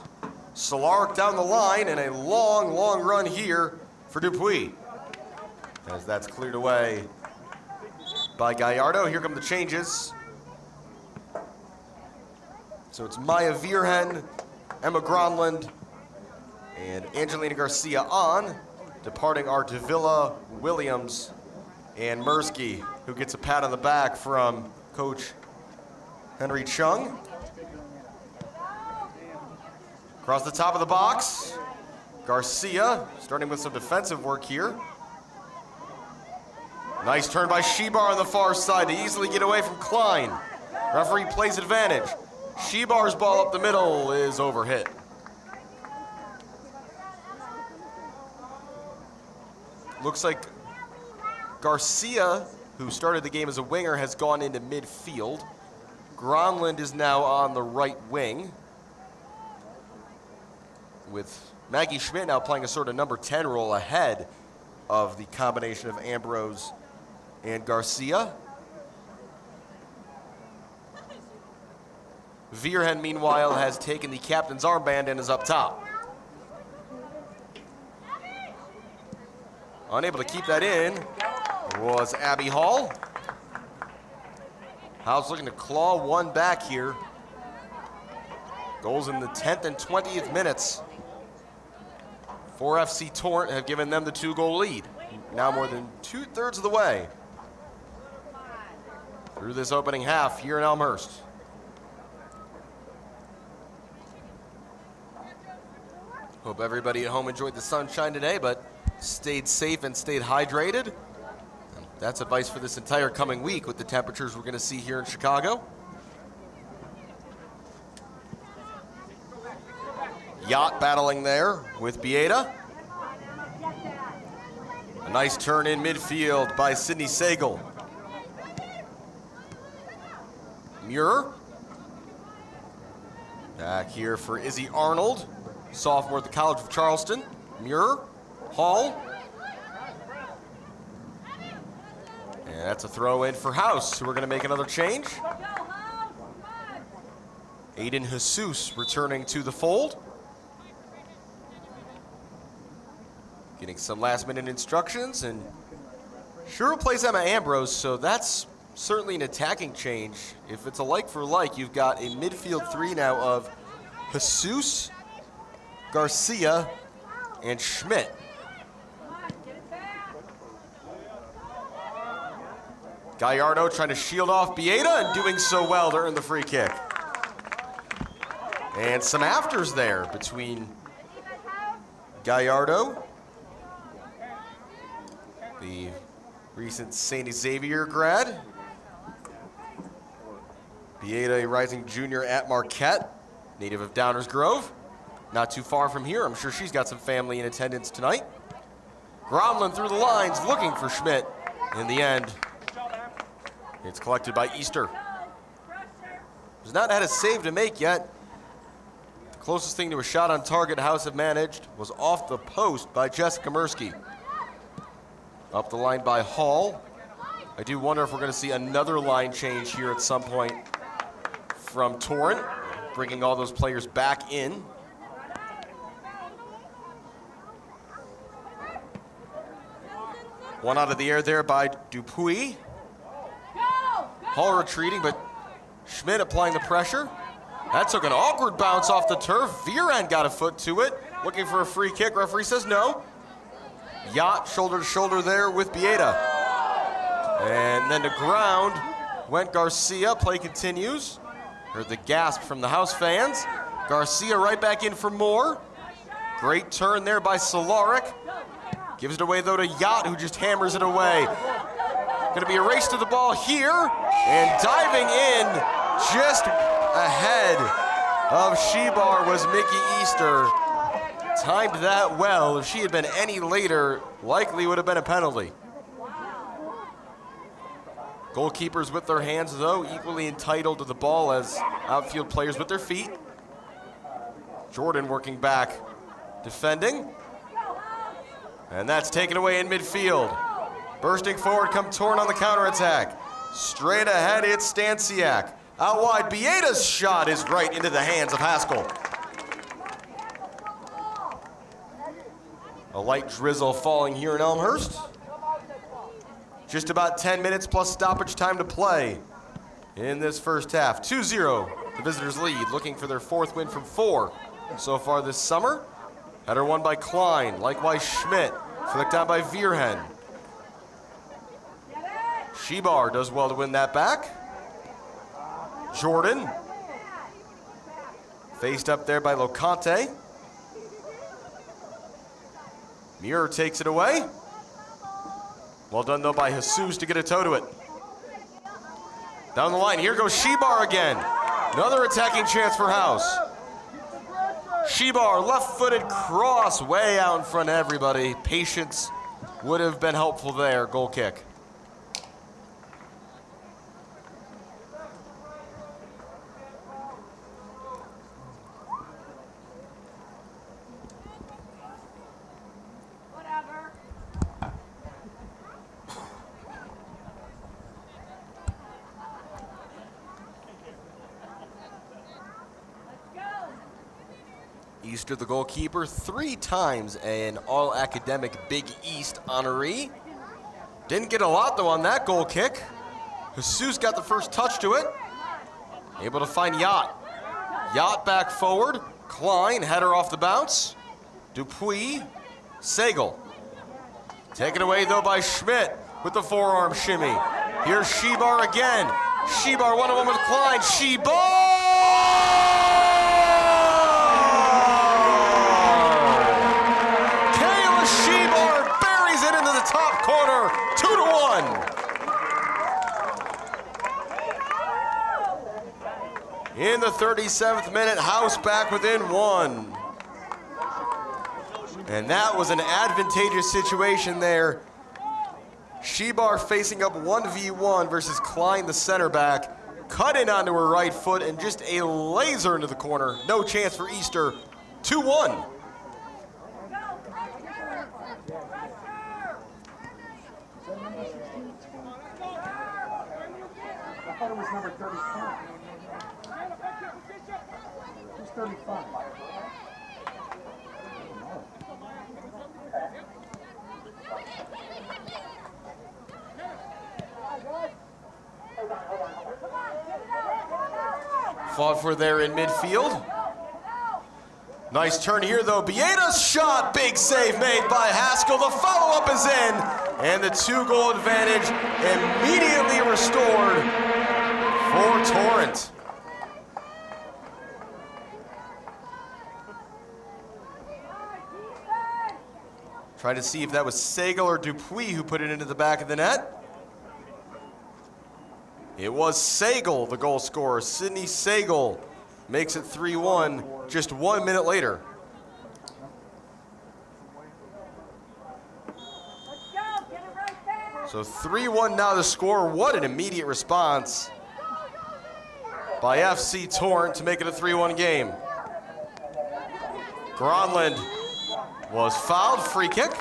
Solaric down the line, and a long, long run here for Dupuis. As that's cleared away by Gallardo. Here come the changes. So it's Maya Vierhen, Emma Gronlund, and Angelina Garcia on. Departing are Davila, Williams, and Mirsky, who gets a pat on the back from Coach Henry Chung. Across the top of the box, Garcia starting with some defensive work here. Nice turn by Shebar on the far side to easily get away from Klein. Referee plays advantage. Shebar's ball up the middle is overhit. Looks like Garcia, who started the game as a winger, has gone into midfield. Gronlund is now on the right wing, with Maggie Schmidt now playing a sort of number 10 role ahead of the combination of Ambrose and Garcia. Vierhen, meanwhile, has taken the captain's armband and is up top. Unable to keep that in was Abby Hall. House looking to claw one back here. Goals in the 10th and 20th minutes for FC Torrent have given them the 2-goal lead. Now more than 2/3 of the way through this opening half here in Elmhurst. Hope everybody at home enjoyed the sunshine today, but stayed safe and stayed hydrated. And that's advice for this entire coming week with the temperatures we're going to see here in Chicago. Yacht battling there with Bieda. A nice turn in midfield by Sydney Sagal. Muir. Back here for Izzy Arnold, sophomore at the College of Charleston. Muir, Hall. And that's a throw in for House, who are going to make another change. Aidyn Hesuse returning to the fold. Getting some last minute instructions, and sure plays Emma Ambrose, so that's certainly an attacking change. If it's a like for like, you've got a midfield 3 now of Hesuse, Garcia, and Schmidt. Gallardo trying to shield off Bieda and doing so well to earn the free kick. And some afters there between Gallardo, the recent St. Xavier grad, Bieda, a rising junior at Marquette, native of Downers Grove. Not too far from here. I'm sure she's got some family in attendance tonight. Gronlund through the lines looking for Schmidt. In the end, it's collected by Easter. Has not had a save to make yet. The closest thing to a shot on target House have managed was off the post by Jessica Mirsky. Up the line by Hall. I do wonder if we're going to see another line change here at some point from Torrent. bringing all those players back in. One out of the air there by Dupuis. Hall retreating, but Schmidt applying the pressure. That took an awkward bounce off the turf. Viren got a foot to it, looking for a free kick. Referee says no. Yacht shoulder to shoulder there with Bieda. And then to ground went Garcia. Play continues. Heard the gasp from the house fans. Garcia right back in for more. Great turn there by Solaric. Gives it away though to Yacht, who just hammers it away. Gonna be a race to the ball here. And diving in just ahead of Shebar was Mickey Easter. Timed that well. If she had been any later, likely would have been a penalty. Goalkeepers with their hands, though, equally entitled to the ball as outfield players with their feet. Jordan working back, defending. And that's taken away in midfield. Bursting forward come Torrent on the counterattack. Straight ahead, it's Stansiak. Out wide, Bieda's shot is right into the hands of Haskell. A light drizzle falling here in Elmhurst. Just about 10 minutes plus stoppage time to play in this first half. 2-0, the visitors lead, looking for their 4th win from 4 so far this summer. Header won by Klein, likewise Schmidt, flicked down by Vierhen. Shebar does well to win that back. Jordan, faced up there by Locante. Muir takes it away. Well done, though, by Hesuse to get a toe to it. Down the line, here goes Shebar again. Another attacking chance for House. Shebar, left-footed cross, way out in front of everybody. Patience would have been helpful there, goal kick. Easter, the goalkeeper, 3 times an all-academic Big East honoree. Didn't get a lot, though, on that goal kick. Jesus got the first touch to it. Able to find Yacht. Yacht back forward. Klein, header off the bounce. Dupuis, Sagel. Taken away, though, by Schmidt with the forearm shimmy. Here's Shebar again. Shebar one-on-one with Klein. Shebar! Top corner, 2-1. In the 37th minute, House back within 1. And that was an advantageous situation there. Shebar facing up 1v1 versus Klein, the center back. Cut in onto her right foot and just a laser into the corner. No chance for Easter. 2-1. I thought it was number 35. Who's 35? Fought for there in midfield. Nice turn here, though. Bieda's shot. Big save made by Haskell. The follow-up is in. And the 2-goal advantage immediately restored for Torrent. Try to see if that was Sagel or Dupuis who put it into the back of the net. It was Sagel, the goal scorer. Sydney Sagel makes it 3-1 just 1 minute later. So 3-1 now the score. What an immediate response by FC Torrent to make it a 3-1 game. Gronlund was fouled, free kick.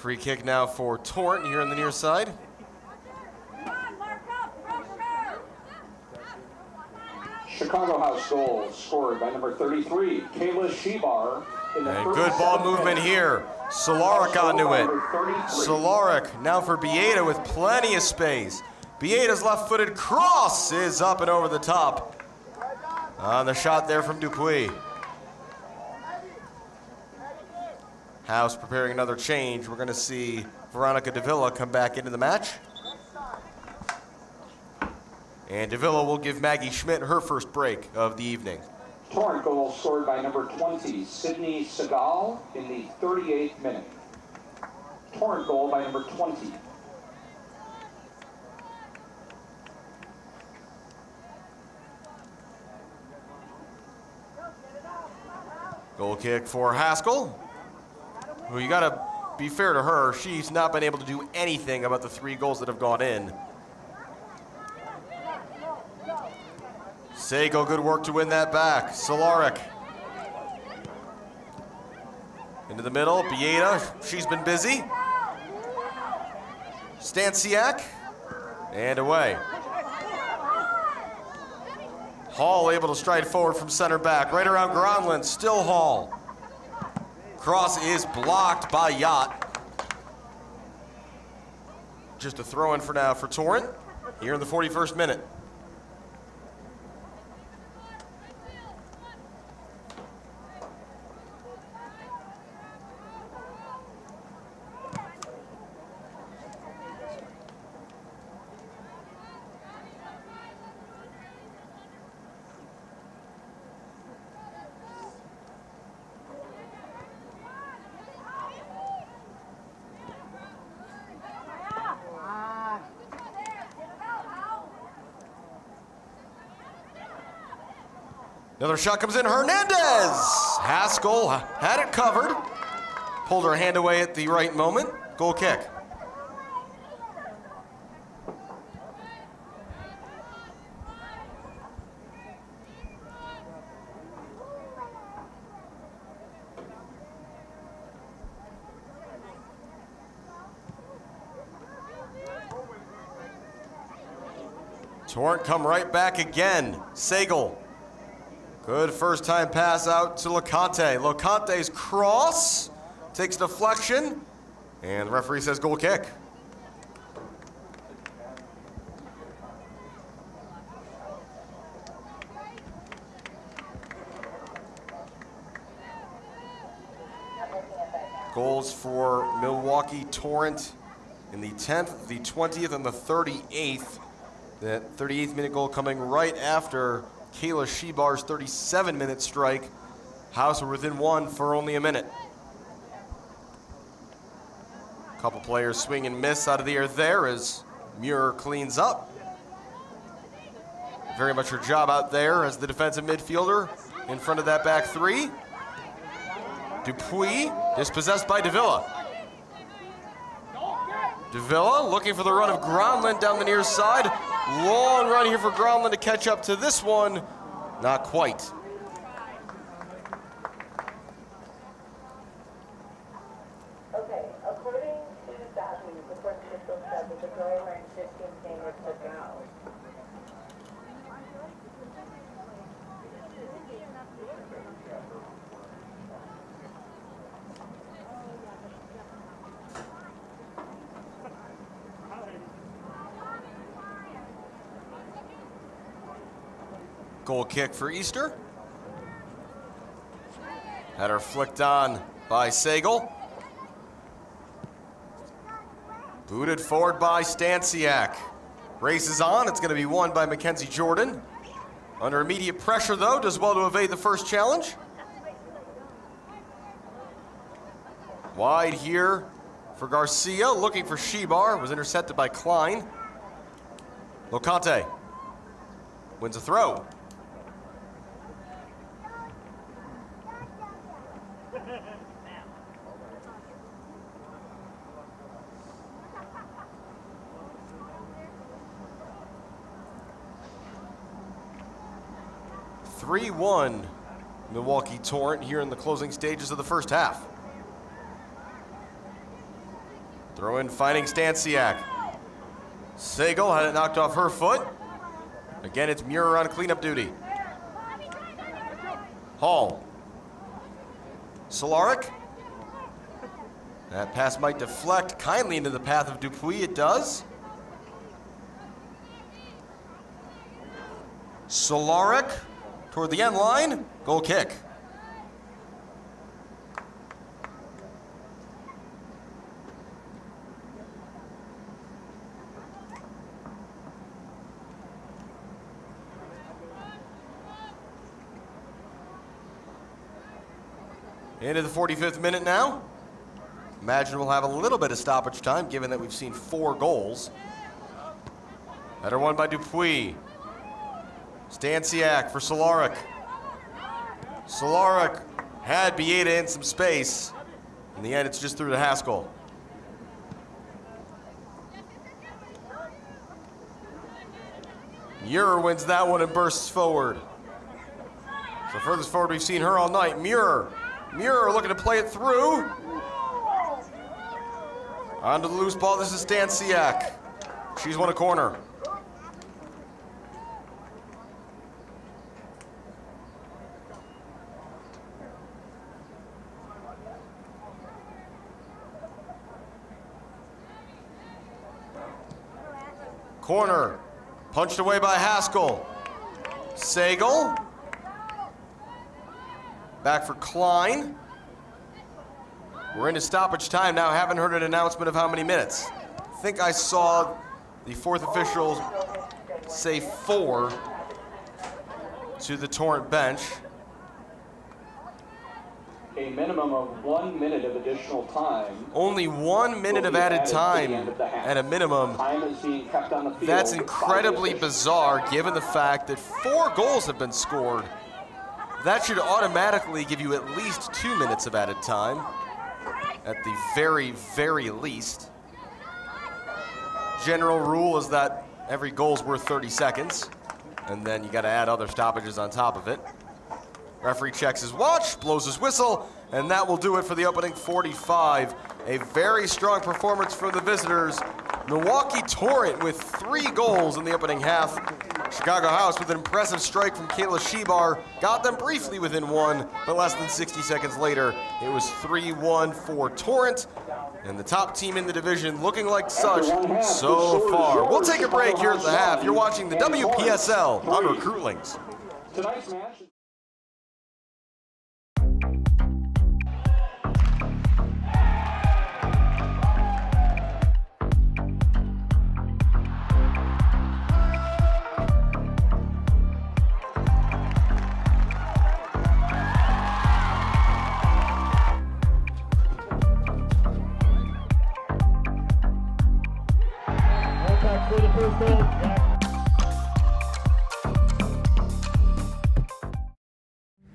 Free kick now for Torrent here on the near side. Chicago House goal scored by number 33, Kayla Shebar. And good ball movement here. Solaric onto it. Solaric now for Bieda with plenty of space. Bieda's left-footed cross is up and over the top. On the shot there from Dupuis. House preparing another change. We're going to see Veronica Davila come back into the match. And Davila will give Maggie Schmidt her first break of the evening. Torrent goal scored by number 20, Sydney Segal, in the 38th minute. Torrent goal by number 20. Goal kick for Haskell, who you got to be fair to her. She's not been able to do anything about the 3 goals that have gone in. Sago, good work to win that back. Solaric. Into the middle, Bieda, she's been busy. Stansiak, and away. Hall able to stride forward from center back, right around Gronlund, still Hall. Cross is blocked by Yacht. Just a throw in for now for Torrent, here in the 41st minute. Another shot comes in, Hernandez! Haskell had it covered. Pulled her hand away at the right moment. Goal kick. Torrent come right back again. Sagal. Good first time pass out to Locante. Locante's cross takes deflection, and the referee says goal kick. Goals for Milwaukee Torrent in the 10th, the 20th, and the 38th. That 38th minute goal coming right after Kayla Shebar's 37-minute strike. House were within 1 for only a minute. Couple players swing and miss out of the air there as Muir cleans up. Very much her job out there as the defensive midfielder in front of that back 3. Dupuis dispossessed by Davila. Davila looking for the run of Gronlund down the near side. Long run here for Gronlund to catch up to this one. Not quite. Okay, according to that news, the court official said that the girl wearing 15 fingers took out. Goal kick for Easter. Had her flicked on by Sagal. Booted forward by Stansiak. Races on, it's gonna be won by Mackenzie Jordan. Under immediate pressure though, does well to evade the first challenge. Wide here for Garcia, looking for Shebar, was intercepted by Klein. Locante wins a throw. (3-1) Milwaukee Torrent here in the closing stages of the first half. Throw in finding Stansiak. Sagal had it knocked off her foot. Again, it's Muir on cleanup duty. Hall. Solaric. That pass might deflect kindly into the path of Dupuis. It does. Solaric toward the end line. Goal kick. Into the 45th minute now. Imagine we'll have a little bit of stoppage time given that we've seen 4 goals. Header won by Dupuis. Stansiak for Solaric. Solaric had Bieda in some space. In the end, it's just through to Haskell. Muir wins that one and bursts forward. So furthest forward we've seen her all night. Muir looking to play it through. Onto the loose ball, this is Stansiak. She's won a corner. Corner, punched away by Haskell. Sagal. Back for Klein. We're into stoppage time now. Haven't heard an announcement of how many minutes. I think I saw the 4th official say 4 to the Torrent bench. A minimum of 1 minute of additional time. Only 1 minute of added time at a minimum. Time is being kept on the field. That's incredibly bizarre given the fact that 4 goals have been scored. That should automatically give you at least 2 minutes of added time. At the very, very least. General rule is that every goal's worth 30 seconds. And then you gotta add other stoppages on top of it. Referee checks his watch, blows his whistle, and that will do it for the opening 45. A very strong performance for the visitors. Milwaukee Torrent with 3 goals in the opening half. Chicago House with an impressive strike from Kayla Shebar got them briefly within 1, but less than 60 seconds later, it was 3-1 for Torrent. And the top team in the division looking like such so far. We'll take a break here at the half. You're watching the WPSL on Recruitlings. Tonight's match.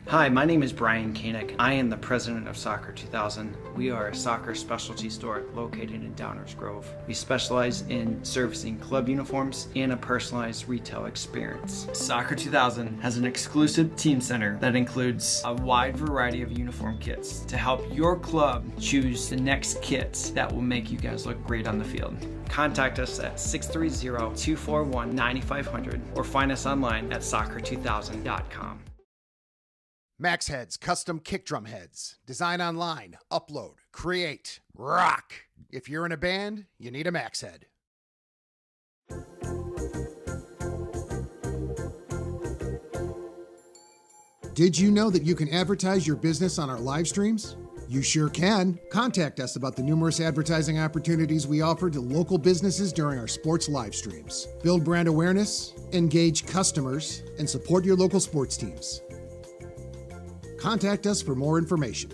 Hi, my name is Brian Koenig. I am the president of Soccer 2000. We are a soccer specialty store located in Downers Grove. We specialize in servicing club uniforms and a personalized retail experience. Soccer 2000 has an exclusive team center that includes a wide variety of uniform kits to help your club choose the next kits that will make you guys look great on the field. Contact us at 630-241-9500 or find us online at soccer2000.com. Max Heads custom kick drum heads. Design online, upload, create, rock. If you're in a band, you need a Max Head. Did you know that you can advertise your business on our live streams? You sure can. Contact us about the numerous advertising opportunities we offer to local businesses during our sports live streams. Build brand awareness, engage customers, and support your local sports teams. Contact us for more information.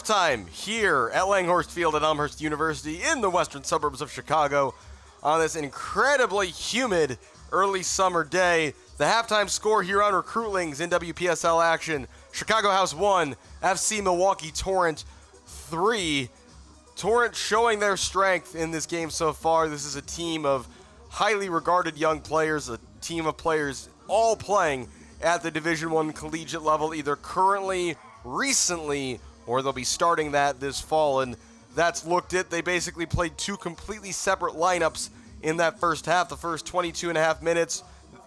halftime here at Langhorst Field at Elmhurst University in the western suburbs of Chicago on this incredibly humid early summer day. The halftime score here on Recruitlings in WPSL action: Chicago House 1, FC Milwaukee Torrent 3. Torrent showing their strength in this game so far. This is a team of highly regarded young players, a team of players all playing at the Division I collegiate level, either currently, recently, or they'll be starting that this fall. And that's looked at. They basically played two completely separate lineups in that first half. The first 22 and a half minutes,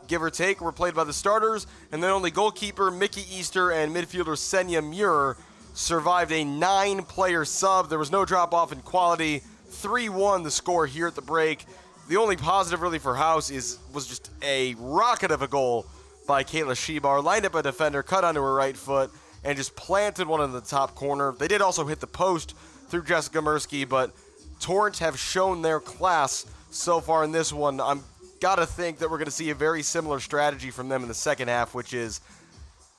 give or take, were played by the starters, and then only goalkeeper Mickey Easter and midfielder Senya Muir survived a 9-player sub. There was no drop-off in quality. 3-1 the score here at the break. The only positive really for House was just a rocket of a goal by Kayla Shebar. Lined up a defender, cut onto her right foot, and just planted one in the top corner. They did also hit the post through Jessica Mirsky, but Torrent have shown their class so far in this one. I'm gotta think that we're gonna see a very similar strategy from them in the second half, which is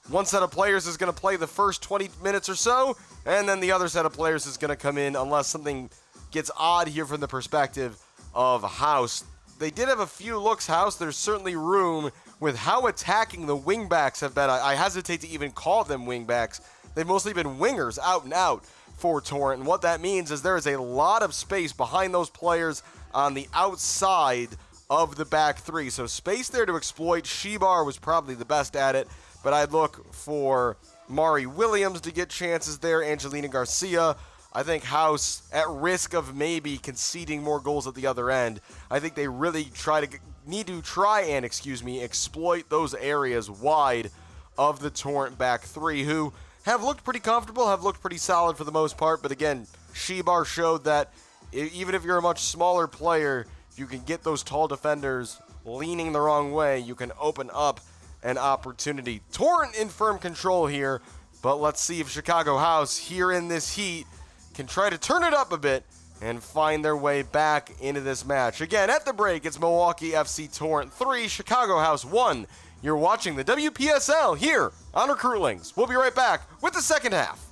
one set of players is gonna play the first 20 minutes or so, and then the other set of players is gonna come in unless something gets odd here from the perspective of House. They did have a few looks, House. There's certainly room with how attacking the wingbacks have been. I hesitate to even call them wingbacks. They've mostly been wingers out and out for Torrent. And what that means is there is a lot of space behind those players on the outside of the back three. So space there to exploit. Shebar was probably the best at it, but I'd look for Mari Williams to get chances there, Angelina Garcia. I think House, at risk of maybe conceding more goals at the other end, I think they really need to try and exploit those areas wide of the Torrent back three, who have looked pretty comfortable, have looked pretty solid for the most part. But again, Shebar showed that even if you're a much smaller player, if you can get those tall defenders leaning the wrong way, you can open up an opportunity. Torrent in firm control here, but let's see if Chicago House here in this heat can try to turn it up a bit and find their way back into this match. Again, at the break, it's Milwaukee FC Torrent 3, Chicago House 1. You're watching the WPSL here on Recruitlings. We'll be right back with the second half.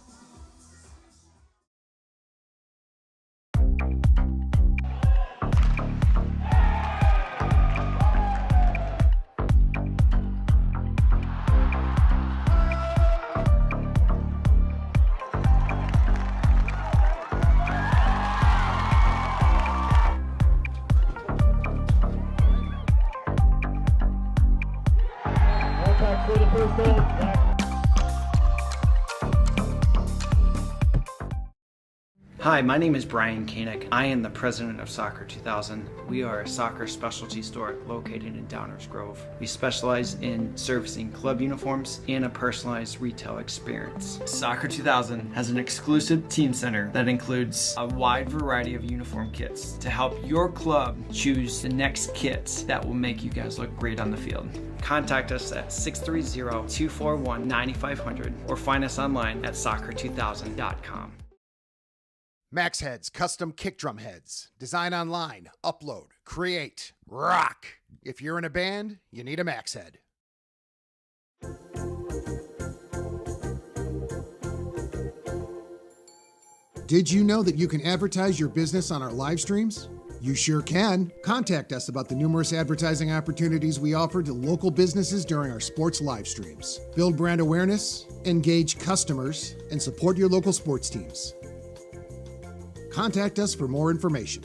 Hi, my name is Brian Koenig. I am the president of Soccer 2000. We are a soccer specialty store located in Downers Grove. We specialize in servicing club uniforms and a personalized retail experience. Soccer 2000 has an exclusive team center that includes a wide variety of uniform kits to help your club choose the next kits that will make you guys look great on the field. Contact us at 630-241-9500 or find us online at soccer2000.com. Max Heads custom kick drum heads. Design online, upload, create, rock. If you're in a band, you need a Max Head. Did you know that you can advertise your business on our live streams? You sure can. Contact us about the numerous advertising opportunities we offer to local businesses during our sports live streams. Build brand awareness, engage customers, and support your local sports teams. Contact us for more information.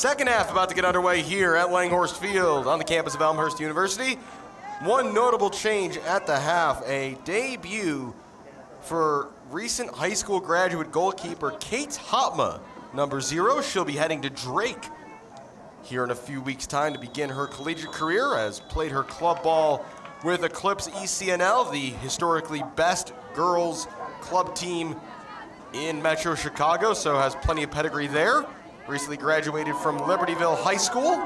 Second half about to get underway here at Langhorst Field on the campus of Elmhurst University. One notable change at the half, a debut for recent high school graduate goalkeeper Kate Hopma, number 0. She'll be heading to Drake here in a few weeks' time to begin her collegiate career, as played her club ball with Eclipse ECNL, the historically best girls club team in Metro Chicago, so has plenty of pedigree there. Recently graduated from Libertyville High School.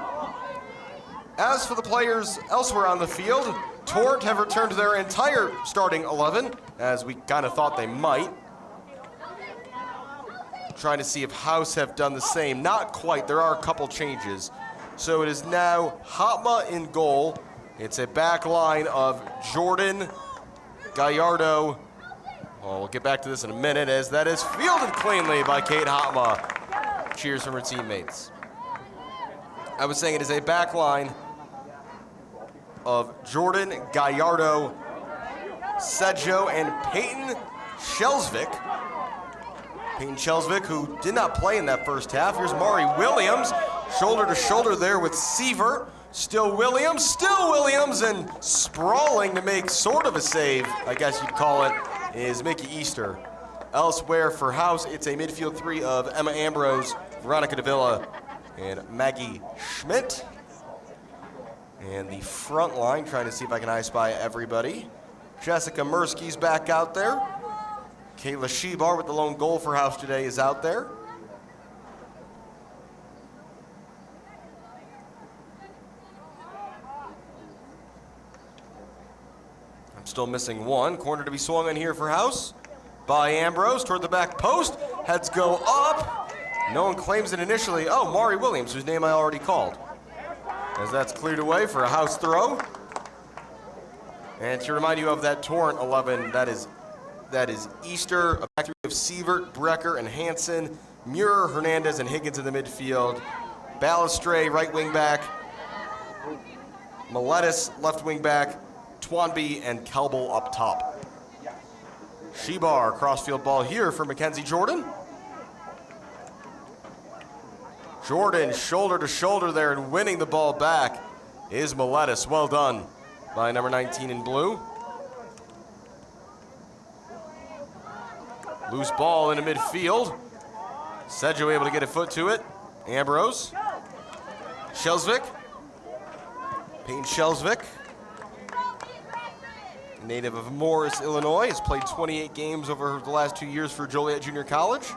As for the players elsewhere on the field, Torrent have returned to their entire starting 11, as we kind of thought they might. Trying to see if House have done the same. Not quite, there are a couple changes. So it is now Hopma in goal. It's a back line of Jordan, Gallardo. Well, we'll get back to this in a minute, as that is fielded cleanly by Kate Hopma. Cheers from her teammates. I was saying it is a back line of Jordan, Gallardo, Sedjo, and Payton Kjellesvik. Payton Kjellesvik, who did not play in that first half. Here's Mari Williams, shoulder to shoulder there with Seaver. Still Williams, and sprawling to make sort of a save, I guess you'd call it, is Mickey Easter. Elsewhere for House, it's a midfield 3 of Emma Ambrose, Veronica Davila, and Maggie Schmidt. And the front line, trying to see if I can I-spy everybody. Jessica Mirsky's back out there. Kayla Shebar with the lone goal for House today is out there. I'm still missing one. Corner to be swung in here for House by Ambrose toward the back post. Heads go up. No one claims it initially. Oh, Mari Williams, whose name I already called. As that's cleared away for a House throw. And to remind you of that Torrent 11, that is Easter, a back three of Sievert, Brecker, and Hansen, Muir, Hernandez, and Higgins in the midfield. Balestre, right wing back. Miletus, left wing back. Twanby and Campbell up top. Shebar, crossfield ball here for Mackenzie Jordan. Jordan, shoulder to shoulder there, and winning the ball back is Miletus. Well done by number 19 in blue. Loose ball into midfield. Sedjo able to get a foot to it. Ambrose. Kjellesvik. Payton Kjellesvik, native of Morris, Illinois, has played 28 games over the last 2 years for Joliet Junior College.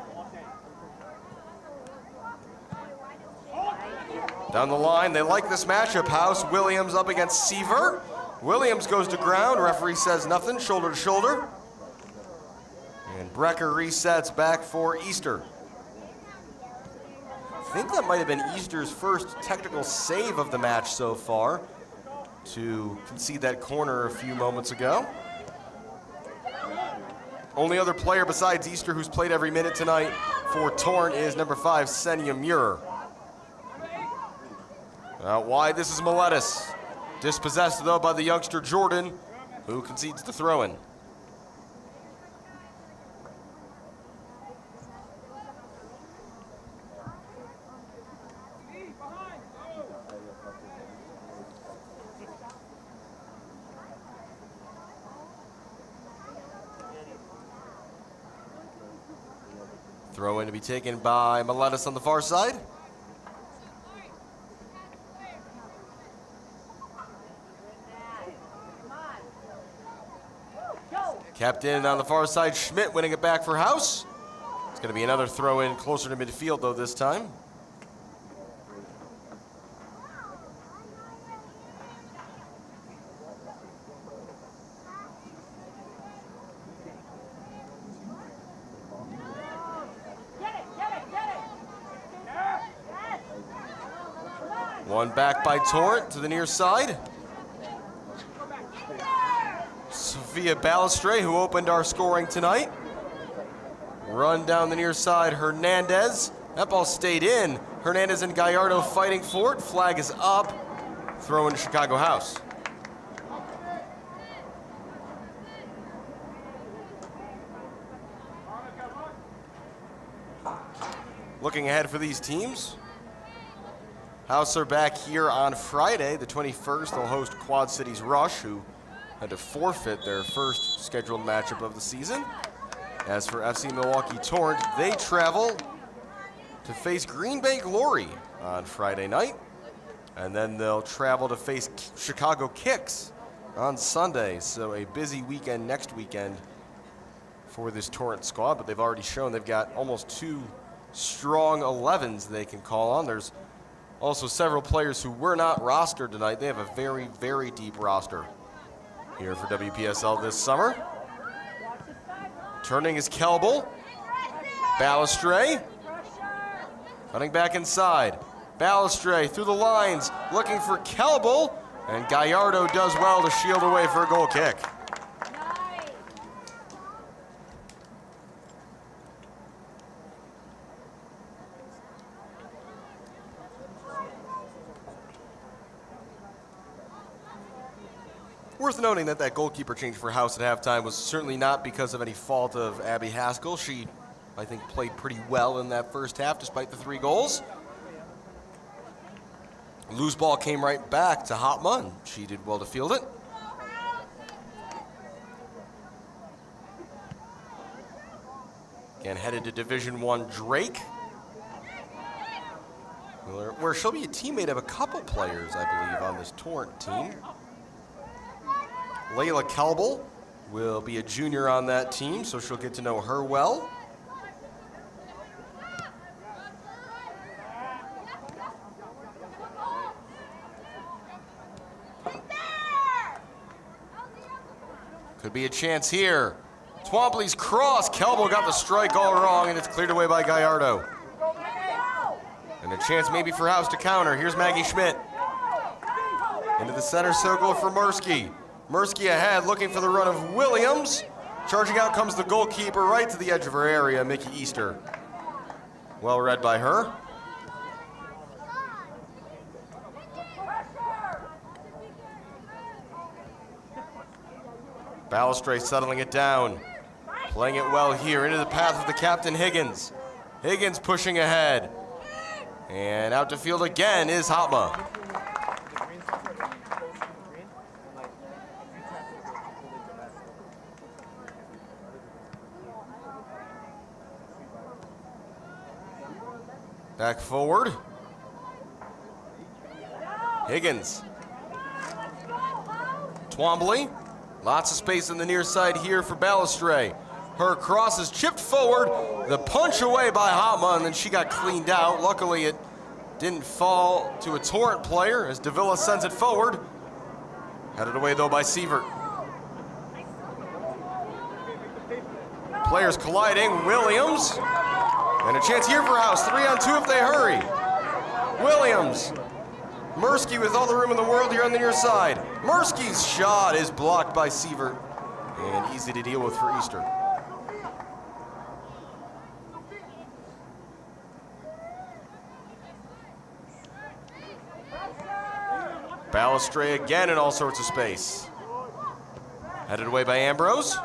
Down the line, they like this matchup. House, Williams up against Seaver. Williams goes to ground. Referee says nothing, shoulder to shoulder. And Brecker resets back for Easter. I think that might have been Easter's first technical save of the match so far, to concede that corner a few moments ago. Only other player besides Easter who's played every minute tonight for Torrent is number 5, Senya Muir. Out wide, this is Miletus. Dispossessed, though, by the youngster Jordan, who concedes the throw-in. Throw-in to be taken by Miletus on the far side. Kept in on the far side, Schmidt winning it back for House. It's going to be another throw-in closer to midfield, though, this time. One back by Torrent to the near side. Sophia Balestre, who opened our scoring tonight. Run down the near side, Hernandez. That ball stayed in. Hernandez and Gallardo fighting for it. Flag is up. Throw in Chicago House. Looking ahead for these teams. House are back here on Friday, the 21st. They'll host Quad Cities Rush, who had to forfeit their first scheduled matchup of the season. As for FC Milwaukee Torrent, they travel to face Green Bay Glory on Friday night. And then they'll travel to face Chicago Kicks on Sunday. So a busy weekend next weekend for this Torrent squad, but they've already shown they've got almost 2 strong 11s they can call on. There's also several players who were not rostered tonight. They have a very, very deep roster here for WPSL this summer. Turning is Campbell. Balestre. Running back inside. Balestre through the lines, looking for Campbell, and Gallardo does well to shield away for a goal kick. Worth noting that goalkeeper change for House at halftime was certainly not because of any fault of Abby Haskell. She, I think, played pretty well in that first half despite the 3 goals. Loose ball came right back to Hopma, and she did well to field it. Again, headed to Division I Drake, where she'll be a teammate of a couple players, I believe, on this Torrent team. Layla Campbell will be a junior on that team, so she'll get to know her well. Could be a chance here. Twombly's cross. Campbell got the strike all wrong, and it's cleared away by Gallardo. And a chance maybe for House to counter. Here's Maggie Schmidt. Into the center circle for Mursky. Mursky ahead, looking for the run of Williams. Charging out comes the goalkeeper right to the edge of her area, Mickey Easter. Well read by her. Balestre settling it down. Playing it well here into the path of the captain, Higgins. Higgins pushing ahead. And out to field again is Hopma. Back forward. Higgins. Twombly. Lots of space on the near side here for Balestre. Her cross is chipped forward. The punch away by Hopma, and then she got cleaned out. Luckily, it didn't fall to a Torrent player as Davila sends it forward. Headed away, though, by Sievert. Players colliding. Williams. And a chance here for House. 3-on-2 if they hurry. Williams. Mursky with all the room in the world here on the near side. Mursky's shot is blocked by Sievert. And easy to deal with for Easter. Balestre again in all sorts of space. Headed away by Ambrose.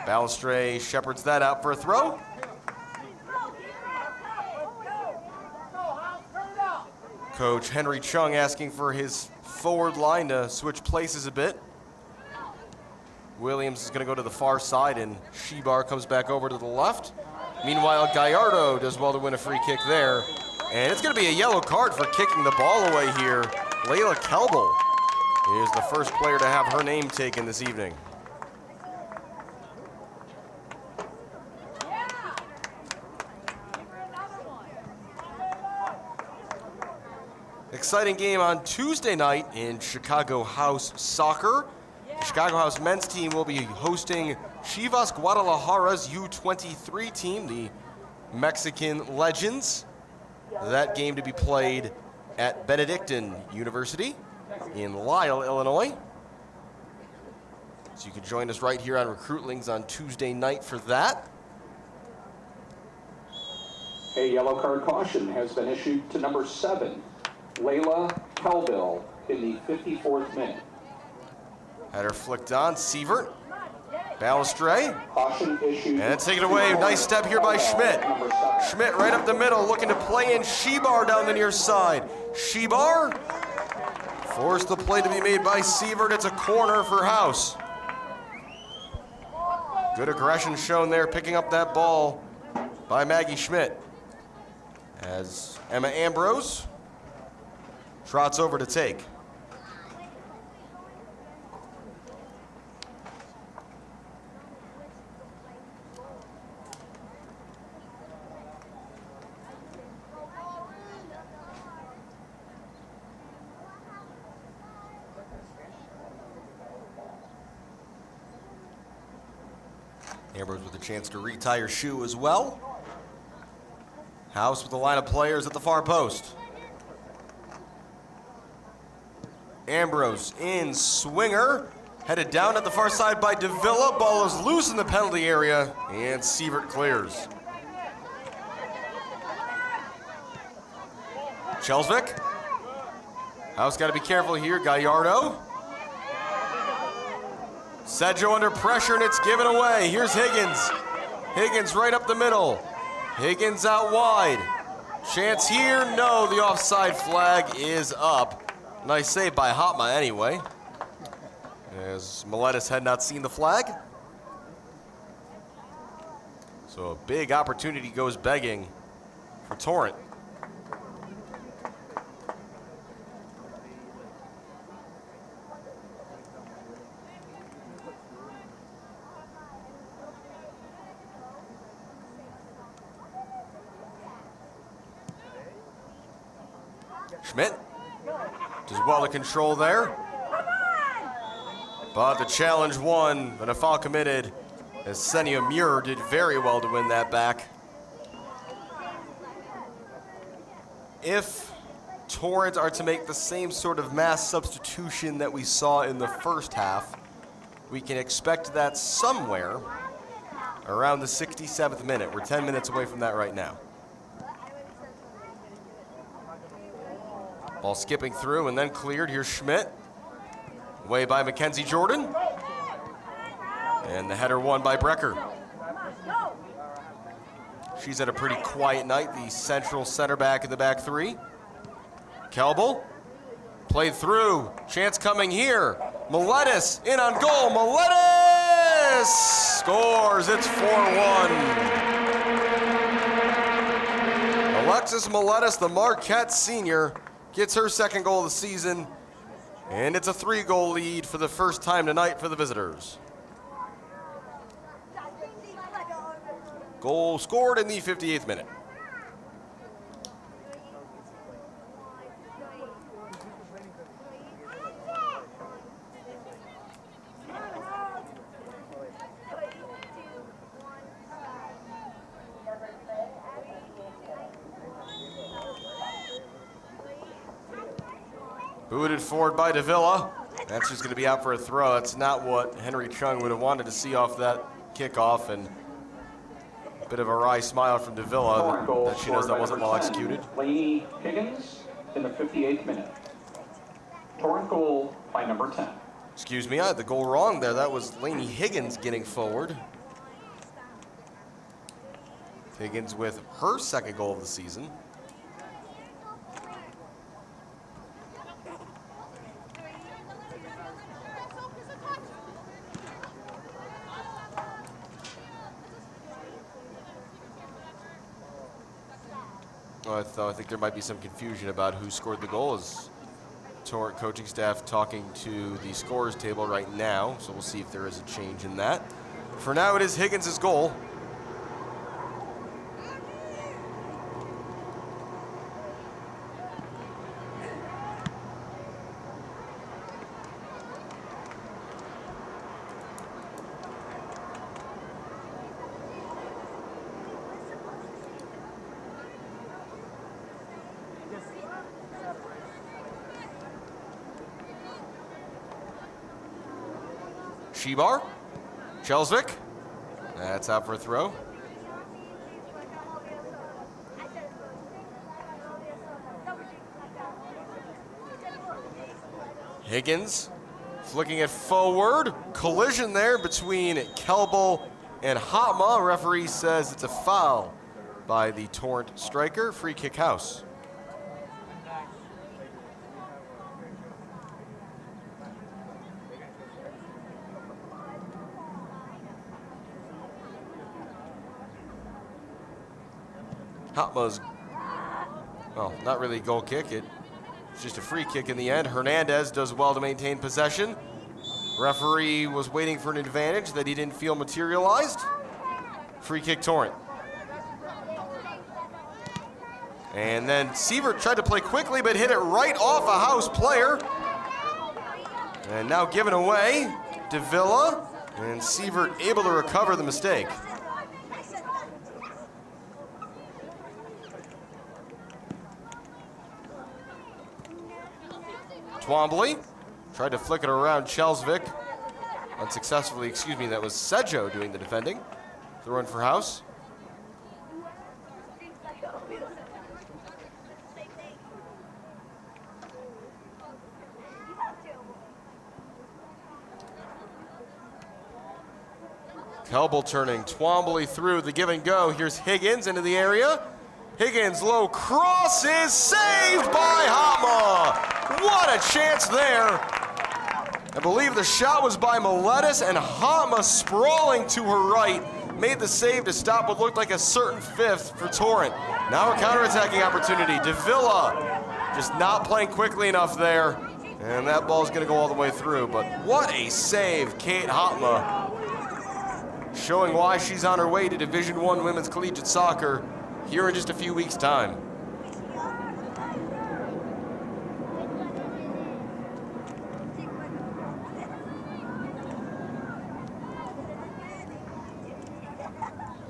Balestre shepherds that out for a throw. Coach Henry Chung asking for his forward line to switch places a bit. Williams is going to go to the far side, and Shebar comes back over to the left. Meanwhile, Gallardo does well to win a free kick there. And it's going to be a yellow card for kicking the ball away here. Layla Campbell is the first player to have her name taken this evening. Exciting game on Tuesday night in Chicago House soccer. The Chicago House men's team will be hosting Chivas Guadalajara's U23 team, the Mexican Legends. That game to be played at Benedictine University in Lisle, Illinois. So you can join us right here on Recruitlings on Tuesday night for that. A yellow card caution has been issued to number 7, Layla Campbell, in the 54th minute. Header flicked on. Sievert Balestray. Caution issued. And take it away. Nice step here by Schmidt. Schmidt right up the middle, looking to play in Shebar down the near side. Shebar forced the play to be made by Sievert. It's a corner for House. Good aggression shown there, picking up that ball by Maggie Schmidt. As Emma Ambrose trots over to take. Ambrose with a chance to retie her shoe as well. House with a line of players at the far post. Ambrose in swinger. Headed down at the far side by Davila. Ball is loose in the penalty area, and Sievert clears. Kjellesvik. House got to be careful here. Gallardo. Sedjo under pressure, and it's given away. Here's Higgins. Higgins right up the middle. Higgins out wide. Chance here. No, the offside flag is up. Nice save by Hopma anyway. As Miletus had not seen the flag. So a big opportunity goes begging for Torrent. Schmidt does well to control there. But the challenge won, and a foul committed as Senia Muir did very well to win that back. If Torrent are to make the same sort of mass substitution that we saw in the first half, we can expect that somewhere around the 67th minute. We're 10 minutes away from that right now. Ball skipping through and then cleared. Here's Schmidt. Away by Mackenzie Jordan. And the header won by Brecker. She's had a pretty quiet night, the central center back in the back three. Campbell. Played through. Chance coming here. Miletus in on goal. Miletus scores. It's 4-1. Alexis Miletus, the Marquette senior, gets her second goal of the season, and it's a 3-goal lead for the first time tonight for the visitors. Goal scored in the 58th minute. Booted forward by Davila. That's just going to be out for a throw. That's not what Henry Chung would have wanted to see off that kickoff, and a bit of a wry smile from Davila that she knows that wasn't well executed. Lainey Higgins in the 58th minute. Torrent goal by number 10. Excuse me, I had the goal wrong there. That was Lainey Higgins getting forward. Higgins with her second goal of the season. I think there might be some confusion about who scored the goal, as Torrent coaching staff talking to the scorers table right now, so we'll see if there is a change in that. For now, it is Higgins' goal. Shebar, Kjellesvik, that's out for a throw. Higgins Flicking it forward. Collision there between Campbell and Hopma. Referee says it's a foul by the Torrent striker. Free kick house. Hopma's, well, not really a goal kick. It's just a free kick in the end. Hernandez does well to maintain possession. Referee was waiting for an advantage that he didn't feel materialized. Free kick Torrent. And then Sievert tried to play quickly, but hit it right off a house player. And now given away, Davila, and Sievert able to recover the mistake. Twombly tried to flick it around Kjellesvik. Unsuccessfully, excuse me, that was Sedjo doing the defending. Throw in for house. Campbell turning, Twombly through the give and go. Here's Higgins into the area. Higgins low cross is saved by Hopma. What a chance there. I believe the shot was by Miletus, and Hopma sprawling to her right made the save to stop what looked like a certain fifth for Torrent. Now a counterattacking opportunity. Davila just not playing quickly enough there, and that ball's gonna go all the way through, but what a save, Kate Hopma, showing why she's on her way to Division I Women's Collegiate Soccer here in just a few weeks' time.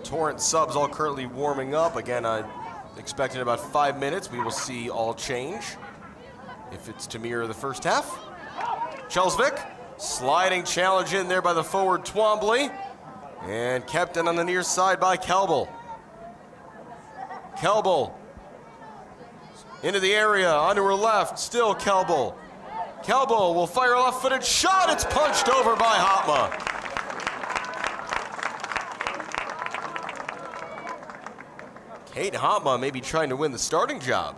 Torrent subs all currently warming up. Again, I expect in about 5 minutes we will see all change, if it's to mirror the first half. Kjellesvik, sliding challenge in there by the forward Twombly, and kept in on the near side by Campbell. Campbell into the area, onto her left, still Campbell. Campbell will fire a left-footed shot. It's punched over by Hopma. Kate Hopma may be trying to win the starting job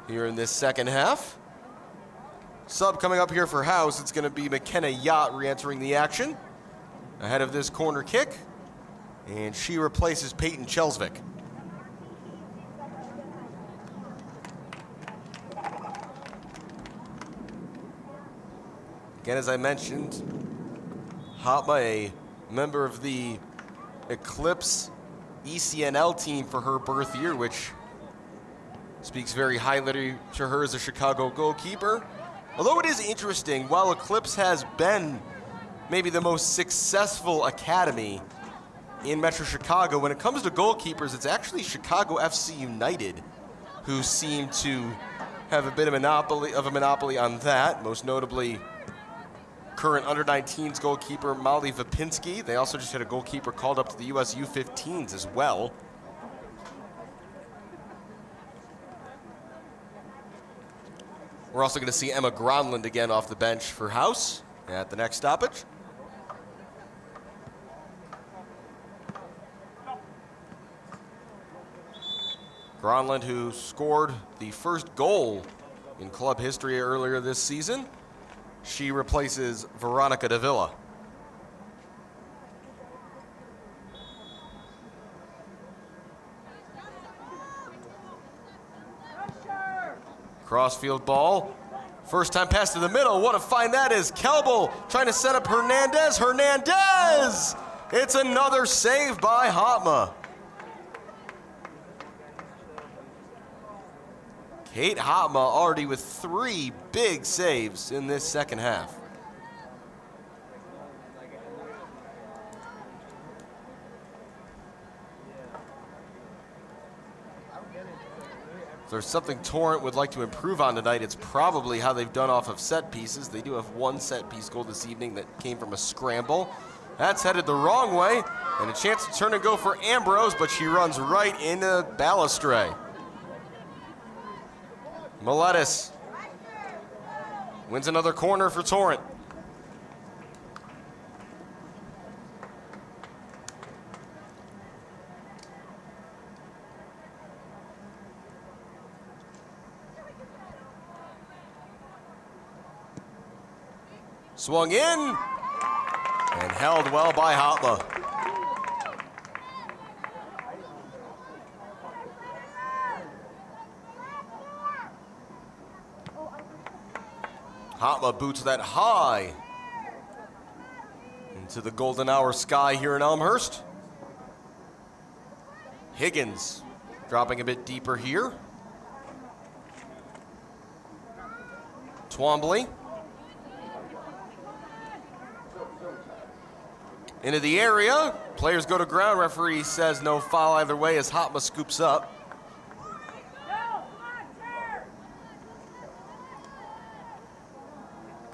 here in this second half. Sub coming up here for house, it's going to be McKenna Yacht re-entering the action ahead of this corner kick, and she replaces Payton Kjellesvik. Again, as I mentioned, Hopma, a member of the Eclipse ECNL team for her birth year, which speaks very highly to her as a Chicago goalkeeper. Although it is interesting, while Eclipse has been maybe the most successful academy in Metro Chicago, when it comes to goalkeepers, it's actually Chicago FC United who seem to have a bit of a monopoly on that, most notably current under-19s goalkeeper Molly Vapinski. They also just had a goalkeeper called up to the US U15s as well. We're also going to see Emma Gronlund again off the bench for house at the next stoppage. Gronlund, who scored the first goal in club history earlier this season. She replaces Veronica Davila. Crossfield ball. First time pass to the middle. What a find that is. Campbell trying to set up Hernandez. Hernandez! It's another save by Hopma. Kate Hopma already with 3 big saves in this second half. If there's something Torrent would like to improve on tonight, it's probably how they've done off of set pieces. They do have 1 set piece goal this evening that came from a scramble. That's headed the wrong way, and a chance to turn and go for Ambrose, but she runs right into Balestre. Miletus wins another corner for Torrent. Swung in and held well by Hopma. Hopma boots that high into the golden hour sky here in Elmhurst. Higgins dropping a bit deeper here. Twombly. Into the area. Players go to ground. Referee says no foul either way as Hopma scoops up.